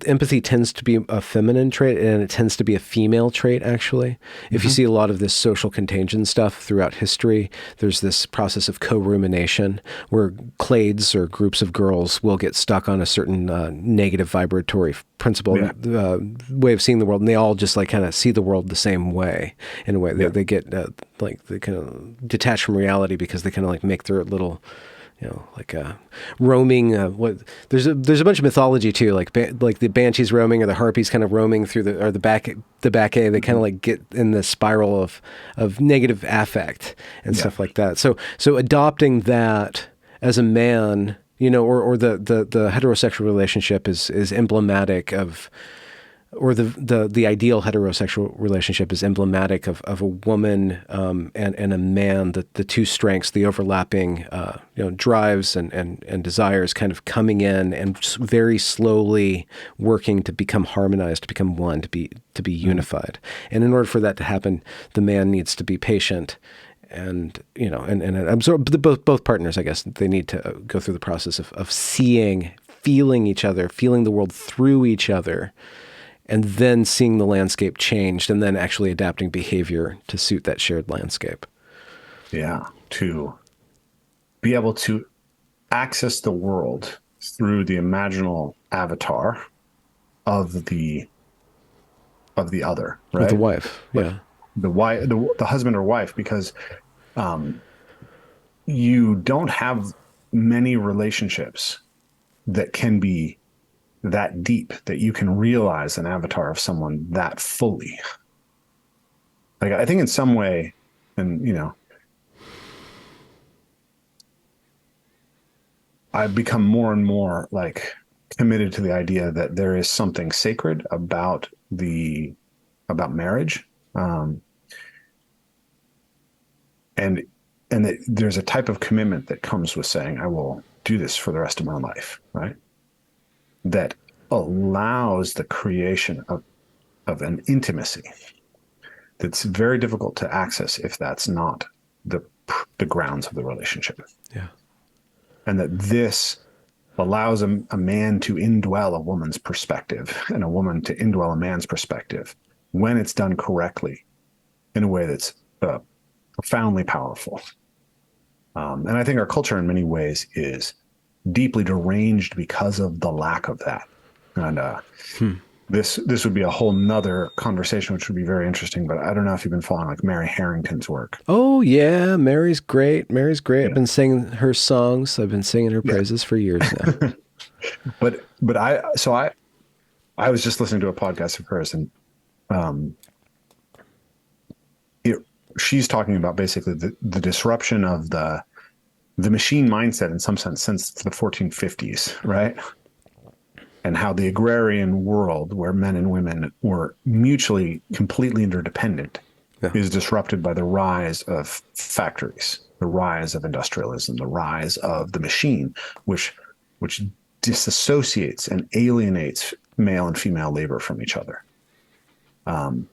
empathy tends to be a feminine trait, and it tends to be a female trait, actually. If you Mm-hmm. see a lot of this social contagion stuff throughout history, there's this process of co-rumination where clades or groups of girls will get stuck on a certain negative vibratory principle, Yeah. way of seeing the world, and they all just like kind of see the world the same way in a way. Yeah. They get like they kind of detach from reality because they kind of like make their little, like roaming. There's a bunch of mythology too, like like the banshees roaming or the harpies kind of roaming through the back. They kind of like get in the spiral of negative affect and Yeah. stuff like that. So adopting that as a man, or the heterosexual relationship is emblematic of, or the ideal heterosexual relationship is emblematic of a woman and a man, the two strengths, the overlapping drives and desires kind of coming in and very slowly working to become harmonized, to become one, to be Mm-hmm. unified. And in order for that to happen, the man needs to be patient and and absorb both partners. I guess they need to go through the process of seeing, feeling each other, feeling the world through each other, and then seeing the landscape changed, and then actually adapting behavior to suit that shared landscape. Yeah. To be able to access the world through the imaginal avatar of the other, With the right? wife, Like yeah. the husband or wife, because um, you don't have many relationships that can be that deep that you can realize an avatar of someone that fully. Like I think in some way, and I've become more and more like committed to the idea that there is something sacred about marriage, um, and that there's a type of commitment that comes with saying I will do this for the rest of my life, right? That allows the creation of an intimacy that's very difficult to access if that's not the the grounds of the relationship, Yeah. and that this allows a man to indwell a woman's perspective and a woman to indwell a man's perspective when it's done correctly in a way that's profoundly powerful. And I think our culture in many ways is deeply deranged because of the lack of that. And Hmm. this would be a whole nother conversation, which would be very interesting. But I don't know if you've been following like Mary Harrington's work. Oh yeah, Mary's great. Mary's great. I've Yeah, been singing her songs. I've been singing her yeah. praises for years now. but I was just listening to a podcast of hers, and um, it, she's talking about basically the disruption of the machine mindset in some sense since the 1450s, right? And how the agrarian world, where men and women were mutually completely interdependent, Yeah. is disrupted by the rise of factories, the rise of industrialism, the rise of the machine, which disassociates and alienates male and female labor from each other. And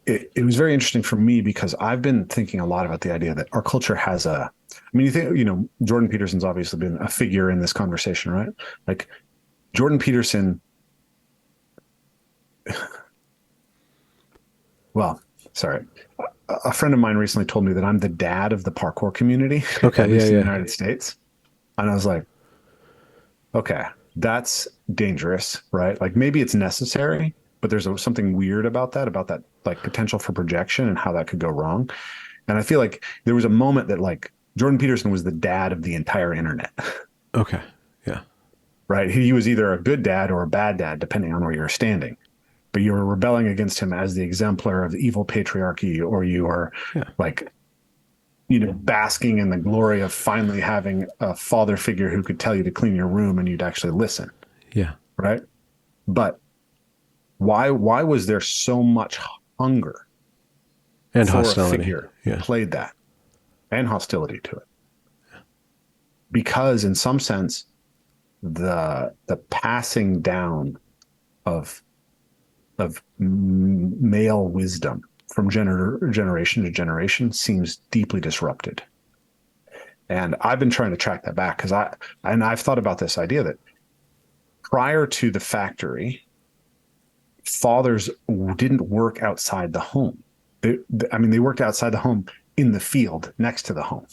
it was very interesting for me because I've been thinking a lot about the idea that our culture has I mean, you think, Jordan Peterson's obviously been a figure in this conversation, right? Like Jordan Peterson, well, sorry. a friend of mine recently told me that I'm the dad of the parkour community, Okay. at Yeah. least in the Yeah. United States. And I was like, okay, that's dangerous, right? Like maybe it's necessary, but there's something weird about that like potential for projection and how that could go wrong. And I feel like there was a moment that like Jordan Peterson was the dad of the entire internet, Okay. Yeah. right? He was either a good dad or a bad dad, depending on where you were standing. But you were rebelling against him as the exemplar of the evil patriarchy, or you were Yeah. like, basking in the glory of finally having a father figure who could tell you to clean your room and you'd actually listen, Yeah. right? But why was there so much hunger And for a hostility. figure who Yeah. played that, and hostility to it? Because in some sense, the passing down of male wisdom from generation to generation seems deeply disrupted. And I've been trying to track that back because I've thought about this idea that prior to the factory, fathers didn't work outside the home. They worked outside the home in the field next to the home.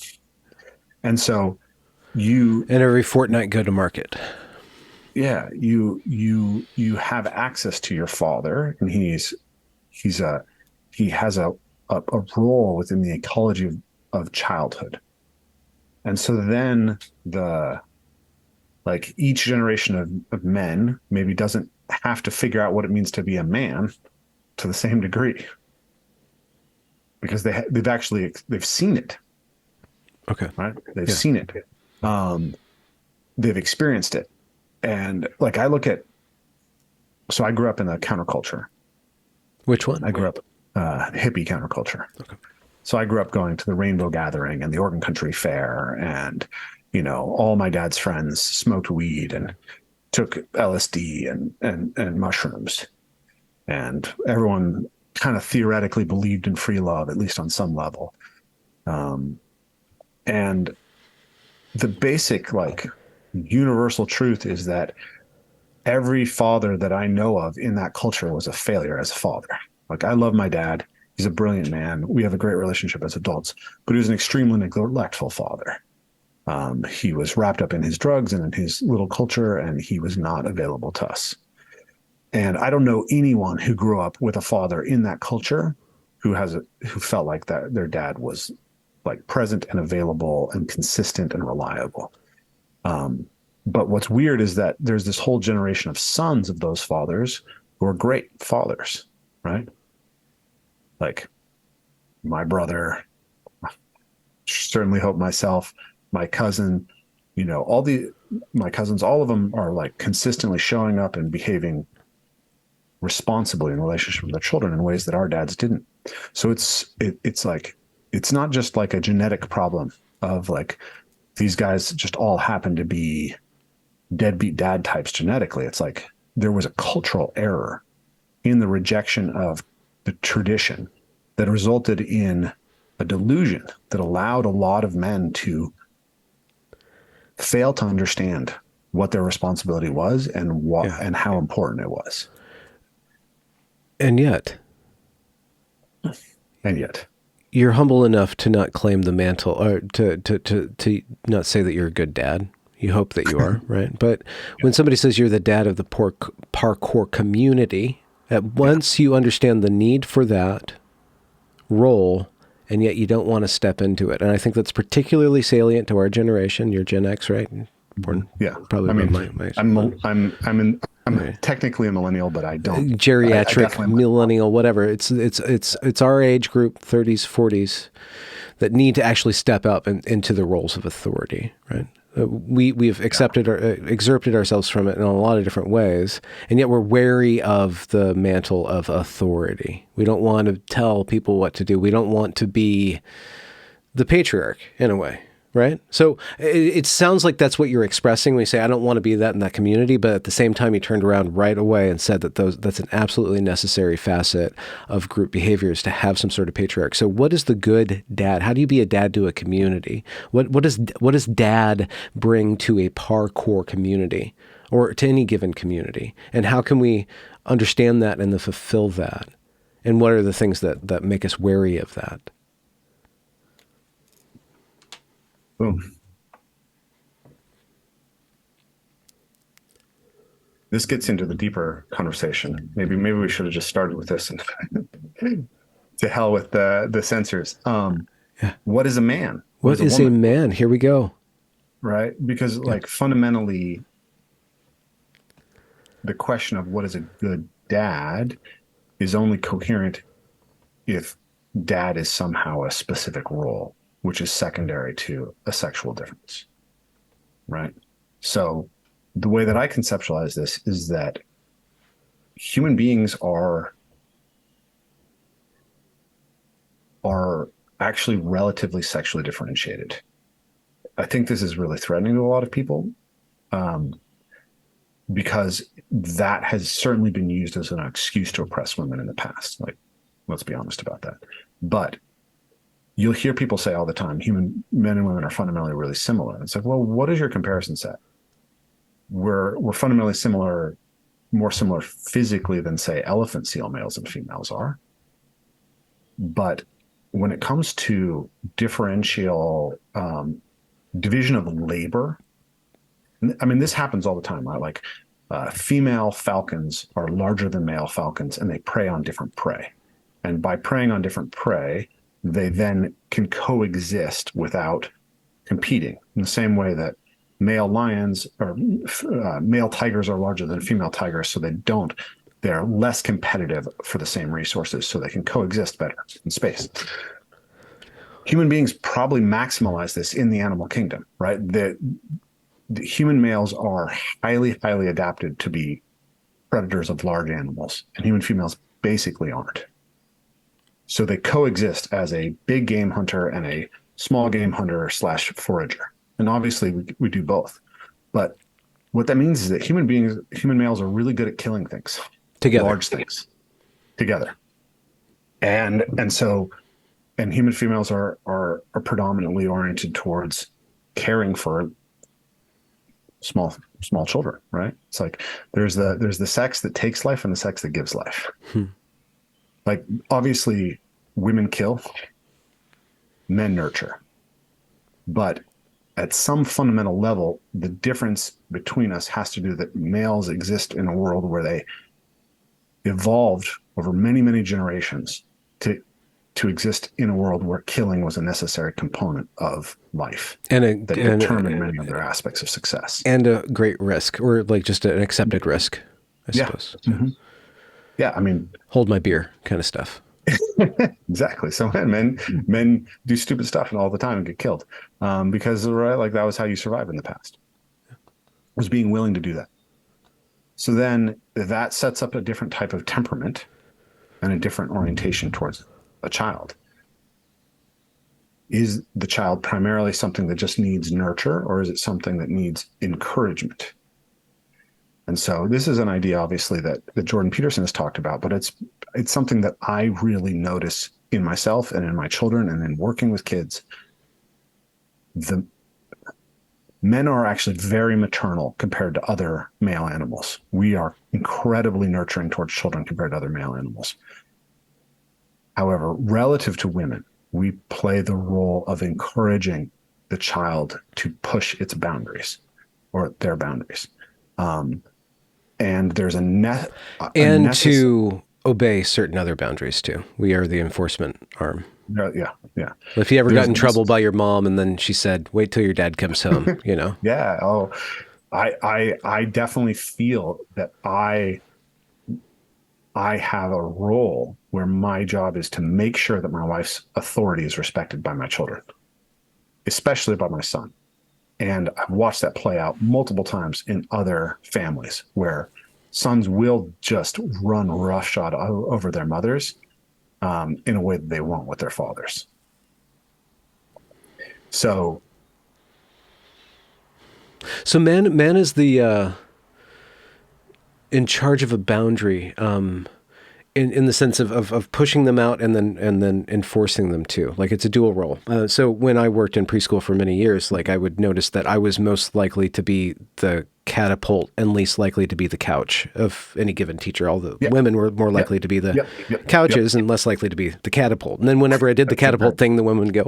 And so you, And every fortnight go to market. yeah, you have access to your father, and he has a role within the ecology of childhood. And so then each generation of men maybe doesn't have to figure out what it means to be a man to the same degree, because they've seen it, Okay. right? They've Yeah. seen it. They've experienced it. And like so I grew up in the counterculture. Which one? I grew up hippie counterculture. Okay. So I grew up going to the Rainbow Gathering and the Oregon Country Fair, and all my dad's friends smoked weed and took LSD and mushrooms, and everyone kind of theoretically believed in free love, at least on some level. And the basic universal truth is that every father that I know of in that culture was a failure as a father. Like, I love my dad. He's a brilliant man. We have a great relationship as adults, but he was an extremely neglectful father. He was wrapped up in his drugs and in his little culture, and he was not available to us. And I don't know anyone who grew up with a father in that culture who felt like that their dad was like present and available and consistent and reliable. But what's weird is that there's this whole generation of sons of those fathers who are great fathers, right? Like my brother, certainly hope myself, my cousin, my cousins, all of them are like consistently showing up and behaving responsibly in relationship with their children in ways that our dads didn't. So it's like, it's not just like a genetic problem of like, these guys just all happen to be deadbeat dad types genetically. It's like there was a cultural error in the rejection of the tradition that resulted in a delusion that allowed a lot of men to fail to understand what their responsibility was and and how important it was. And yet you're humble enough to not claim the mantle, or to not say that you're a good dad. You hope that you are, right? But when somebody says you're the dad of the parkour community, at once you understand the need for that role, and yet you don't want to step into it. And I think that's particularly salient to our generation. You're Gen X, right? Born, probably. I mean, I'm technically a millennial, but I don't. Geriatric, millennial, whatever. It's our age group, 30s, 40s, that need to actually step up into the roles of authority, right? We've excerpted ourselves from it in a lot of different ways, and yet we're wary of the mantle of authority. We don't want to tell people what to do. We don't want to be the patriarch in a way, right? So it sounds like that's what you're expressing when you say, I don't want to be that in that community, but at the same time, you turned around right away and said that that's an absolutely necessary facet of group behaviors to have some sort of patriarch. So what is the good dad? How do you be a dad to a community? What does dad bring to a parkour community or to any given community? And how can we understand that and then fulfill that? And what are the things that make us wary of that? Boom. This gets into the deeper conversation. Maybe we should have just started with this and to hell with the censors. Yeah. What is a man? What is a man? Here we go. Right? Because like fundamentally, the question of what is a good dad is only coherent if dad is somehow a specific role, which is secondary to a sexual difference. Right? So the way that I conceptualize this is that human beings are actually relatively sexually differentiated. I think this is really threatening to a lot of people, because that has certainly been used as an excuse to oppress women in the past. Like, let's be honest about that. But you'll hear people say all the time, human men and women are fundamentally really similar. It's like, well, what is your comparison set? We're fundamentally similar, more similar physically than, say, elephant seal males and females are. But when it comes to differential division of labor, I mean, this happens all the time, right? Like female falcons are larger than male falcons, and they prey on different prey. And by preying on different prey, they then can coexist without competing, in the same way that male lions or male tigers are larger than female tigers, so they're less competitive for the same resources, so they can coexist better in space. Human beings probably maximize this in the animal kingdom, right? The human males are highly, highly adapted to be predators of large animals, and human females basically aren't. So they coexist as a big game hunter and a small game hunter / forager. And obviously we do both. But what that means is that human males are really good at killing things. Together. Large things. Together. And human females are predominantly oriented towards caring for small children, right? It's like there's the sex that takes life and the sex that gives life. Like, obviously women kill, men nurture. But at some fundamental level, the difference between us has to do that males exist in a world where they evolved over many, many generations to exist in a world where killing was a necessary component of life that determined many other aspects of success. And a great risk, or like just an accepted risk, I suppose. Mm-hmm. Yeah, I mean, hold my beer kind of stuff. Exactly. So men do stupid stuff all the time and get killed because, right, like that was how you survived in the past, was being willing to do that. So then that sets up a different type of temperament and a different orientation towards a child. Is the child primarily something that just needs nurture, or is it something that needs encouragement? And so this is an idea, obviously, that Jordan Peterson has talked about, but it's something that I really notice in myself and in my children and in working with kids. The men are actually very maternal compared to other male animals. We are incredibly nurturing towards children compared to other male animals. However, relative to women, we play the role of encouraging the child to push its boundaries or their boundaries. And there's to obey certain other boundaries too. We are the enforcement arm. Yeah. If you ever got in trouble by your mom and then she said, "Wait till your dad comes home," you know? Yeah. Oh, I definitely feel that I have a role where my job is to make sure that my wife's authority is respected by my children, especially by my son. And I've watched that play out multiple times in other families where sons will just run roughshod over their mothers in a way that they won't with their fathers. So man is the in charge of a boundary, in the sense of pushing them out and then enforcing them too. Like it's a dual role. So when I worked in preschool for many years, like I would notice that I was most likely to be the catapult and least likely to be the couch of any given teacher. All the women were more likely to be the couches and less likely to be the catapult. And then whenever I did the catapult thing, the women would go,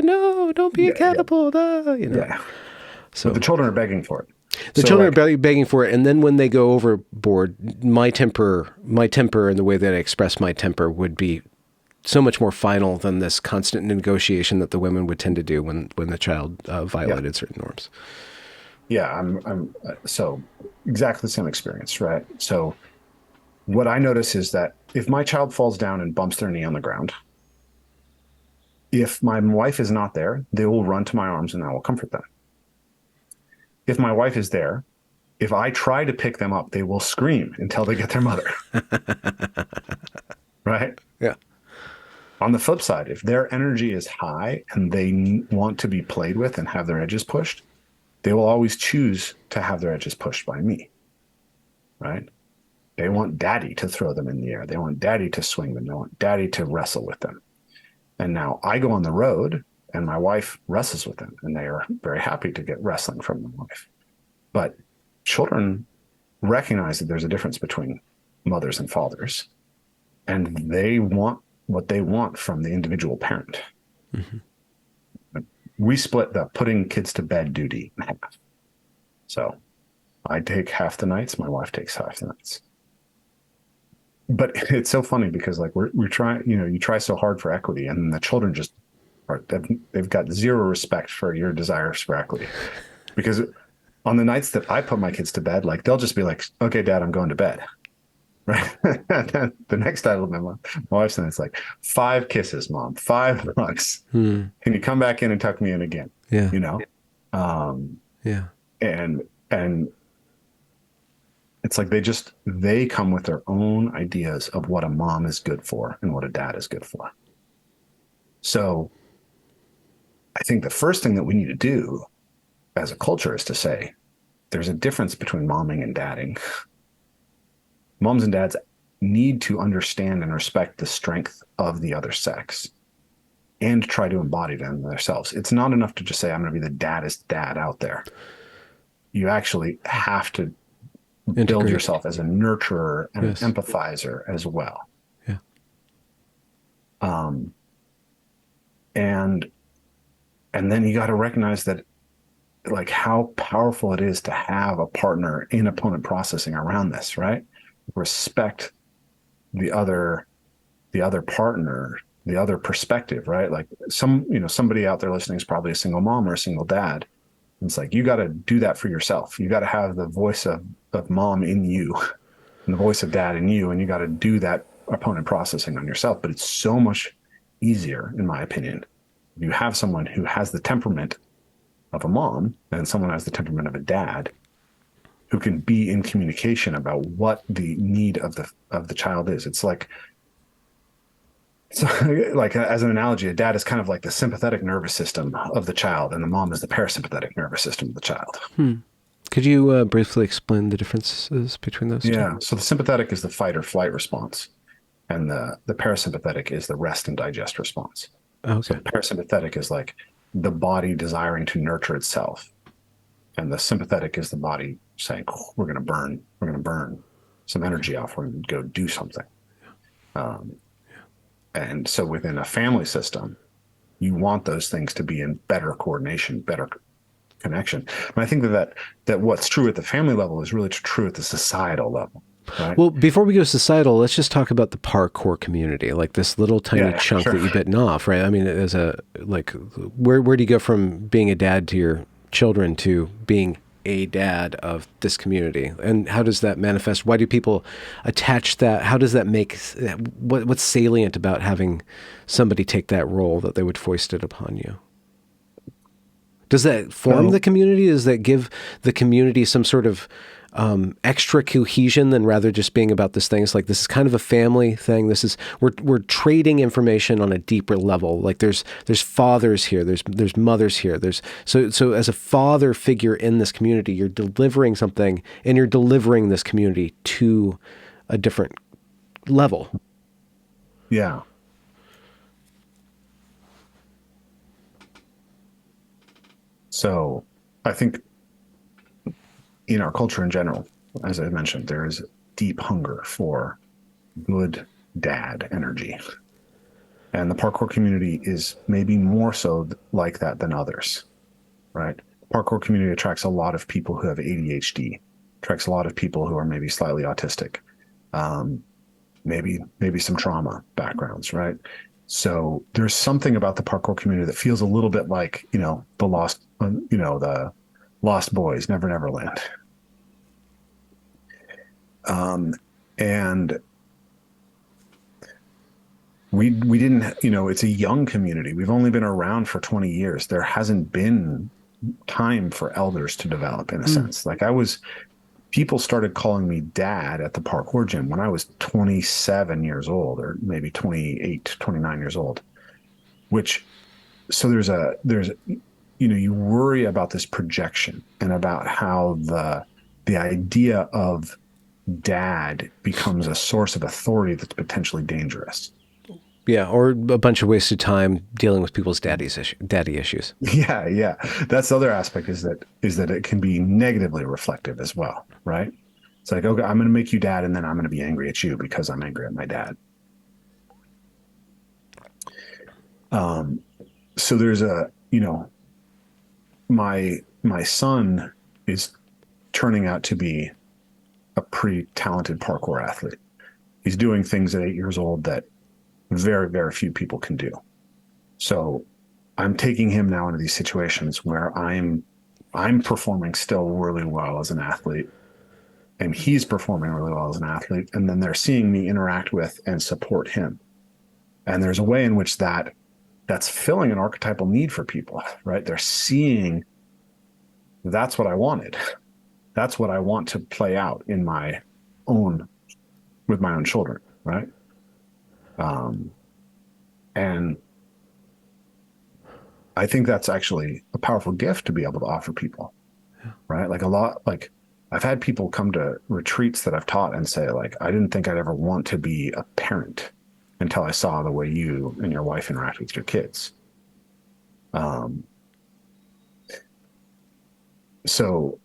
no, don't be a catapult. So the children are begging for it. The children are begging for it, and then when they go overboard, my temper and the way that I express my temper would be so much more final than this constant negotiation that the women would tend to do when the child violated certain norms. Yeah, I'm so exactly the same experience, right? So what I notice is that if my child falls down and bumps their knee on the ground, if my wife is not there, they will run to my arms and I will comfort them. If my wife is there, if I try to pick them up, they will scream until they get their mother. Right? Yeah. On the flip side, if their energy is high and they want to be played with and have their edges pushed, they will always choose to have their edges pushed by me. Right? They want daddy to throw them in the air. They want daddy to swing them. They want daddy to wrestle with them. And now I go on the road and my wife wrestles with them, and they are very happy to get wrestling from the wife. But children recognize that there's a difference between mothers and fathers, and they want what they want from the individual parent. Mm-hmm. We split the putting kids to bed duty in half. So I take half the nights, my wife takes half the nights. But it's so funny because like we're trying, you try so hard for equity, and the children just they've got zero respect for your desires for equity. Because on the nights that I put my kids to bed, like they'll just be like, okay, Dad, I'm going to bed. Right. The next time my wife's saying it's like 5 kisses, Mom, 5 hugs. Can you come back in and tuck me in again? Yeah. Yeah. And it's like they come with their own ideas of what a mom is good for and what a dad is good for. So I think the first thing that we need to do as a culture is to say, there's a difference between momming and dadding. Moms and dads need to understand and respect the strength of the other sex and try to embody them themselves. It's not enough to just say, I'm going to be the daddest dad out there. You actually have to build yourself as a nurturer and an empathizer as well. Yeah. And then you got to recognize that, like, how powerful it is to have a partner in opponent processing around this, right? Respect the other partner, the other perspective, right? Like somebody out there listening is probably a single mom or a single dad. And it's like, you got to do that for yourself. You got to have the voice of mom in you and the voice of dad in you. And you got to do that opponent processing on yourself. But it's so much easier, in my opinion, if you have someone who has the temperament of a mom and someone who has the temperament of a dad, who can be in communication about what the need of the child is. It's like as an analogy, a dad is kind of like the sympathetic nervous system of the child, and the mom is the parasympathetic nervous system of the child. Could you briefly explain the differences between those two? Yeah. So the sympathetic is the fight or flight response, and the parasympathetic is the rest and digest response. Okay. So parasympathetic is like the body desiring to nurture itself, and the sympathetic is the body saying, we're going to burn some energy off. We're going to go do something. And so within a family system, you want those things to be in better coordination, better connection. And I think that what's true at the family level is really true at the societal level. Right? Well, before we go societal, let's just talk about the parkour community, like this little tiny chunk that you've bitten off, right? I mean, where do you go from being a dad to your children to being a dad of this community? And how does that manifest? Why do people attach that? How does that make, what's salient about having somebody take that role that they would foist it upon you? Does that form the community? Does that give the community some sort of extra cohesion than rather just being about this thing? It's like, this is kind of a family thing. This is, we're trading information on a deeper level. Like there's fathers here, there's mothers here. So as a father figure in this community, you're delivering something, and you're delivering this community to a different level. Yeah. So I think in our culture in general, as I mentioned, there is deep hunger for good dad energy. And the parkour community is maybe more so like that than others, right? Parkour community attracts a lot of people who have ADHD, attracts a lot of people who are maybe slightly autistic, maybe some trauma backgrounds, right? So there's something about the parkour community that feels a little bit like, the Lost Boys, Never Never Land. And we didn't, it's a young community. We've only been around for 20 years. There hasn't been time for elders to develop, in a sense. Like people started calling me dad at the parkour gym when I was 27 years old, or maybe 28, 29 years old, so you worry about this projection and about how the idea of dad becomes a source of authority that's potentially dangerous. Yeah, or a bunch of wasted time dealing with people's daddy issues. Yeah. That's the other aspect, is that it can be negatively reflective as well, right? It's like, okay, I'm going to make you dad, and then I'm going to be angry at you because I'm angry at my dad. So there's my son is turning out to be a pretty talented parkour athlete. He's doing things at 8 years old that very, very few people can do. So I'm taking him now into these situations where I'm performing still really well as an athlete, and he's performing really well as an athlete. And then they're seeing me interact with and support him. And there's a way in which that's filling an archetypal need for people, right? They're seeing that's what I wanted. That's what I want to play out with my own children, right? And I think that's actually a powerful gift to be able to offer people, right? Like I've had people come to retreats that I've taught and say, like, I didn't think I'd ever want to be a parent until I saw the way you and your wife interact with your kids. So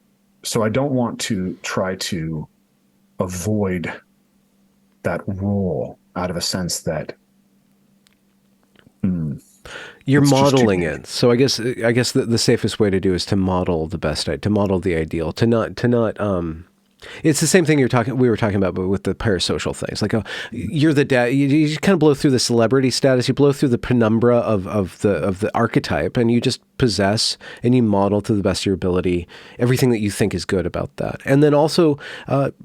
I don't want to try to avoid that role out of a sense that you're modeling it. So I guess the safest way to do is to model the best, to model the ideal, to not it's the same thing we were talking about, but with the parasocial things. Like, you're the dad. You kind of blow through the celebrity status. You blow through the penumbra of the archetype, and you just possess and you model to the best of your ability everything that you think is good about that. And then also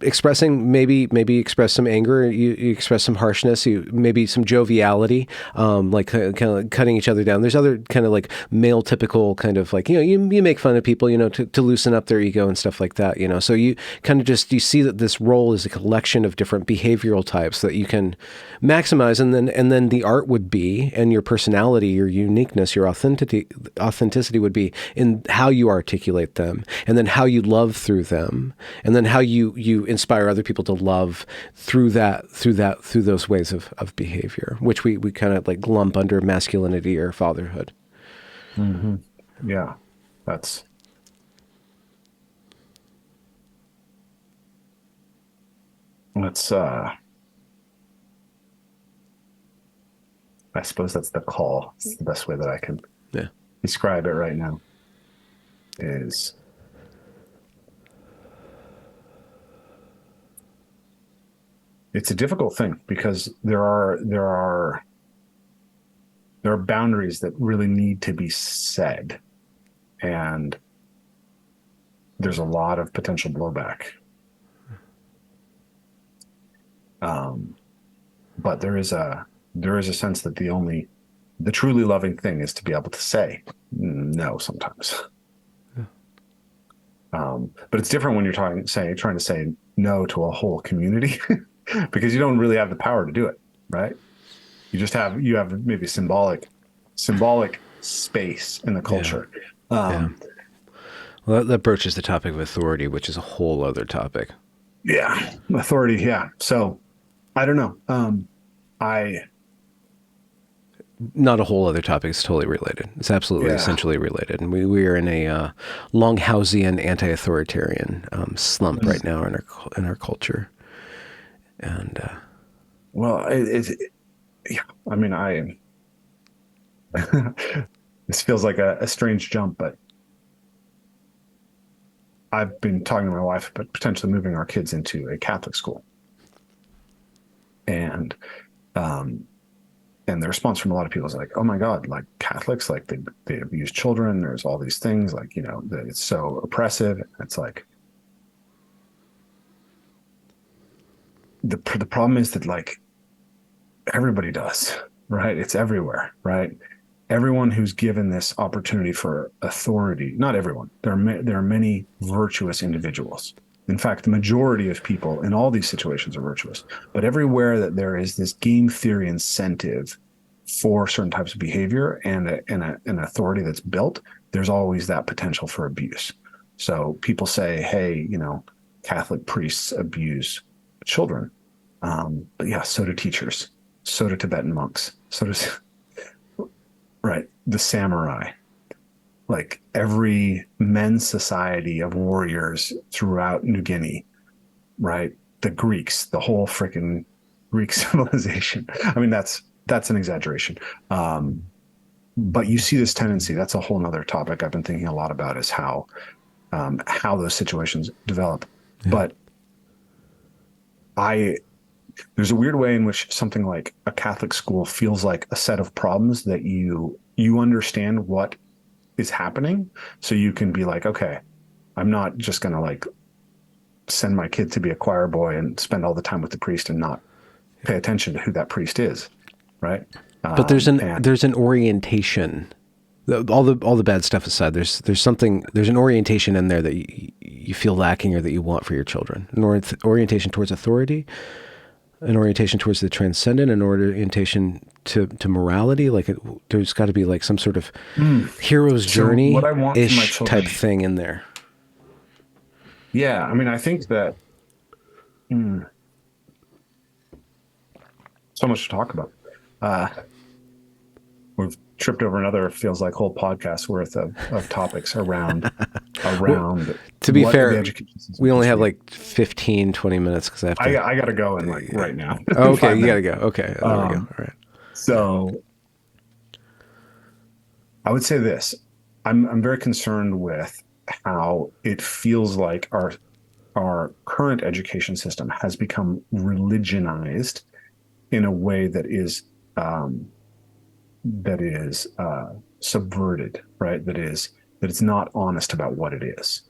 expressing, maybe express some anger. You express some harshness. You maybe some joviality, like kind of cutting each other down. There's other kind of like male typical kind of like, you make fun of people, to loosen up their ego and stuff like that. So you kind of you see that this role is a collection of different behavioral types that you can maximize, and then the art would be, and your personality, your uniqueness, your authenticity would be in how you articulate them, and then how you love through them, and then how you inspire other people to love through those ways of behavior, which we kind of like lump under masculinity or fatherhood. Mm-hmm. Yeah, I suppose that's the call. It's the best way that I can describe it right now. It's a difficult thing because there are boundaries that really need to be set, and there's a lot of potential blowback. But there is a sense that the truly loving thing is to be able to say no sometimes. But it's different when you're trying to say no to a whole community because you don't really have the power to do it, right? You have maybe symbolic space in the culture. Well, that broaches the topic of authority, which is a whole other topic. Yeah, authority. Yeah. So I don't know. I Not a whole other topic. It's totally related. It's absolutely yeah. essentially related. And we are in a Longhausian anti-authoritarian slump right now in our culture. And Well, yeah. I mean, this feels like a strange jump, but I've been talking to my wife about potentially moving our kids into a Catholic school, and um, and the response from a lot of people is like, "Oh my God, like Catholics, like they abuse children. There's all these things, like that it's so oppressive." It's like the problem is that like everybody does, right? It's everywhere, right? Everyone who's given this opportunity for authority, not everyone, there are many virtuous individuals. In fact, the majority of people in all these situations are virtuous. But everywhere that there is this game theory incentive for certain types of behavior and an authority that's built, there's always that potential for abuse. So people say, hey, Catholic priests abuse children. But yeah, so do teachers, so do Tibetan monks, so does right the samurai, like every men's society of warriors throughout New Guinea, right? The Greeks, the whole freaking Greek civilization. I mean, that's an exaggeration. Um, but you see this tendency. That's a whole nother topic I've been thinking a lot about is how those situations develop. yeah. But I there's a weird way in which something like a Catholic school feels like a set of problems that you understand what is happening, so you can be like, okay, I'm not just gonna like send my kid to be a choir boy and spend all the time with the priest and not pay attention to who that priest is, right? But And there's an orientation. All the bad stuff aside, there's an orientation in there that you feel lacking or that you want for your children. An orientation towards authority, an orientation towards the transcendent, an orientation to morality. Like there's got to be like some sort of hero's so what journey I want for my ish type children, thing in there. yeah, I mean, I think that mm, so much to talk about. Uh, we've tripped over another feels like whole podcast worth of topics Well, around to be what the fair, education system we only does for have you. like 15, 20 minutes because I have to. I got to go in like right now Oh, in okay, five you gotta minutes. go. Okay, there we go. Um, All right. so I would say this: I'm very concerned with how it feels like our current education system has become religionized in a way um, that is subverted, right? That it's not honest about what it is.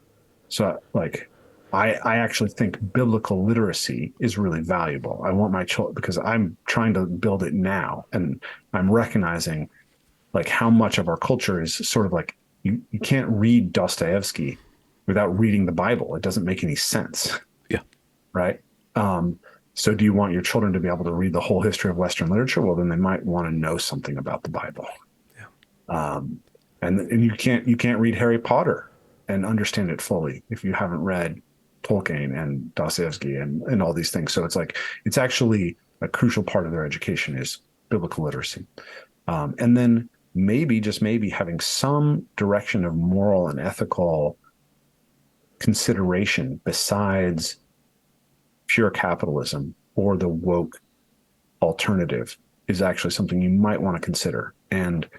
So, like, I actually think biblical literacy is really valuable. I want my children because I'm trying to build it now, and I'm recognizing like how much of our culture is sort of like you can't read Dostoevsky without reading the Bible. It doesn't make any sense, Yeah. right? Um, so do you want your children to be able to read the whole history of Western literature? Well, then they might want to know something about the Bible. Yeah. Um, and you can't read Harry Potter and understand it fully if you haven't read Tolkien and Dostoevsky and all these things. So it's like it's actually a crucial part of their education is biblical literacy. And then maybe, just maybe, having some direction of moral and ethical consideration besides pure capitalism or the woke alternative is actually something you might want to consider. And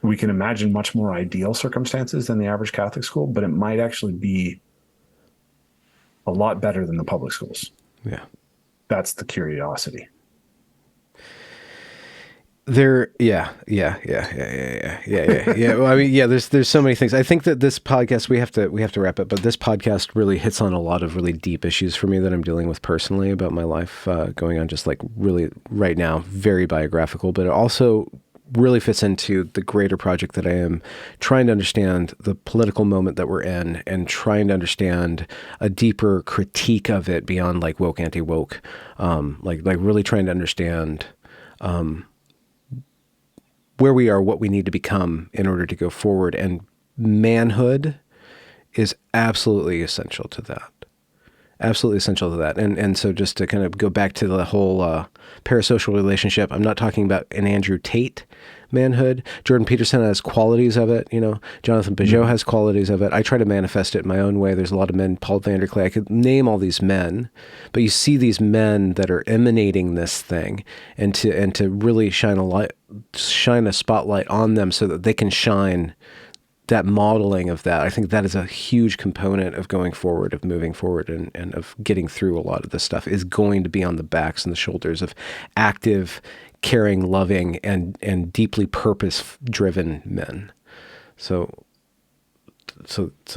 we can imagine much more ideal circumstances than the average Catholic school, but it might actually be a lot better than the public schools. Yeah. That's the curiosity. Yeah. Well, I mean, yeah. There's so many things. I think that this podcast we have to wrap it, but this podcast really hits on a lot of really deep issues for me that I'm dealing with personally about my life going on. Just like really right now, very biographical, but it also really fits into the greater project that I am trying to understand the political moment that we're in and trying to understand a deeper critique of it beyond like woke, anti-woke, like really trying to understand where we are, what we need to become in order to go forward. And manhood is absolutely essential to that. absolutely essential to that. And so just to kind of go back to the whole parasocial relationship, I'm not talking about an Andrew Tate manhood. Jordan Peterson has qualities of it. Jonathan Pageau has qualities of it. I try to manifest it in my own way. There's a lot of men, Paul Vanderklay. I could name all these men, but you see these men that are emanating this thing, and to really shine a spotlight on them so that they can shine that modeling of that. I think that is a huge component of going forward, of moving forward, and of getting through a lot of this stuff, is going to be on the backs and the shoulders of active, caring, loving, and deeply purpose-driven men. So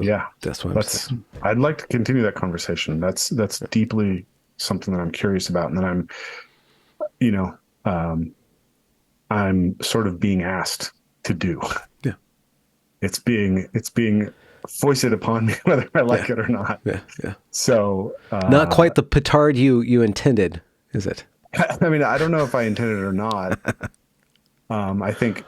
yeah, that's what I'm saying. I'd like to continue that conversation. That's deeply something that I'm curious about, and that I'm sort of being asked to do. Yeah. It's being foisted upon me whether I like it or not. Yeah. Yeah. So not quite the petard you intended, is it? I mean, I don't know if I intended it or not. I think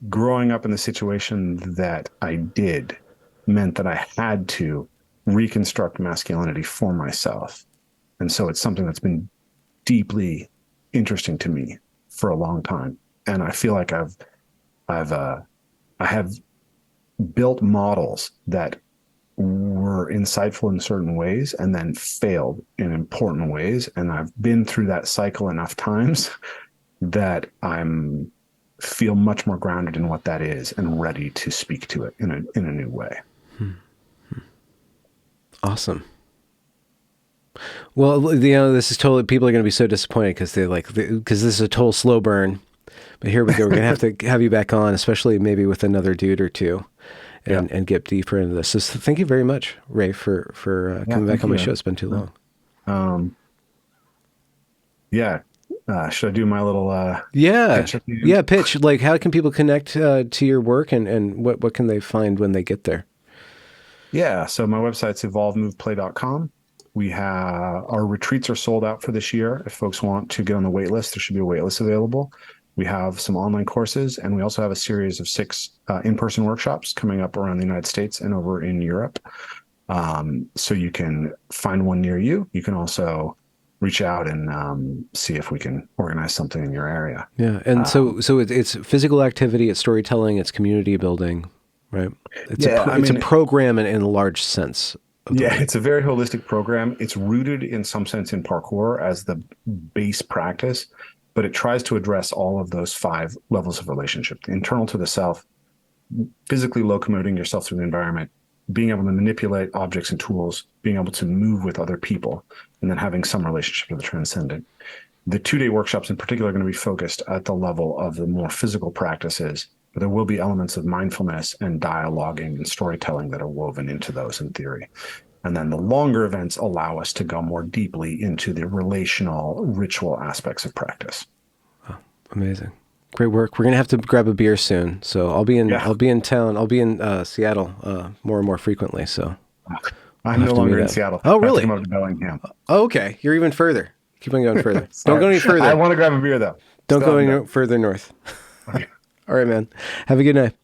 growing up in the situation that I did meant that I had to reconstruct masculinity for myself. And so it's something that's been deeply interesting to me for a long time. And I feel like I have built models that were insightful in certain ways and then failed in important ways. And I've been through that cycle enough times that I'm feel much more grounded in what that is and ready to speak to it in a new way. Awesome. Well, this is totally, people are going to be so disappointed because because this is a total slow burn. But here we go. We're going to have to have you back on, especially maybe with another dude or two, and get deeper into this. So thank you very much, Ray, for coming back on my show. It's been too long. Should I do my little pitch? Like, how can people connect to your work, and what can they find when they get there? Yeah, so my website's evolvemoveplay.com. Our retreats are sold out for this year. If folks want to get on the wait list, there should be a wait list available. We have some online courses, and we also have a series of 6 in-person workshops coming up around the United States and over in Europe. So you can find one near you. You can also reach out and see if we can organize something in your area. Yeah, and so it's physical activity, it's storytelling, it's community building, right? It's a program in a large sense. It's a very holistic program. It's rooted in some sense in parkour as the base practice, but it tries to address all of those 5 levels of relationship: the internal to the self, physically locomoting yourself through the environment, being able to manipulate objects and tools, being able to move with other people, and then having some relationship to the transcendent. The 2-day workshops in particular are going to be focused at the level of the more physical practices, but there will be elements of mindfulness and dialoguing and storytelling that are woven into those in theory. And then the longer events allow us to go more deeply into the relational, ritual aspects of practice. Oh, amazing. Great work. We're going to have to grab a beer soon. So I'll be in town. I'll be in Seattle more and more frequently. So I'm no longer in Seattle. Oh, really? I'm over to Bellingham. Oh, okay. You're even further. Keep on going further. Don't go any further. I want to grab a beer though. Don't go any further north. Okay. All right, man. Have a good night.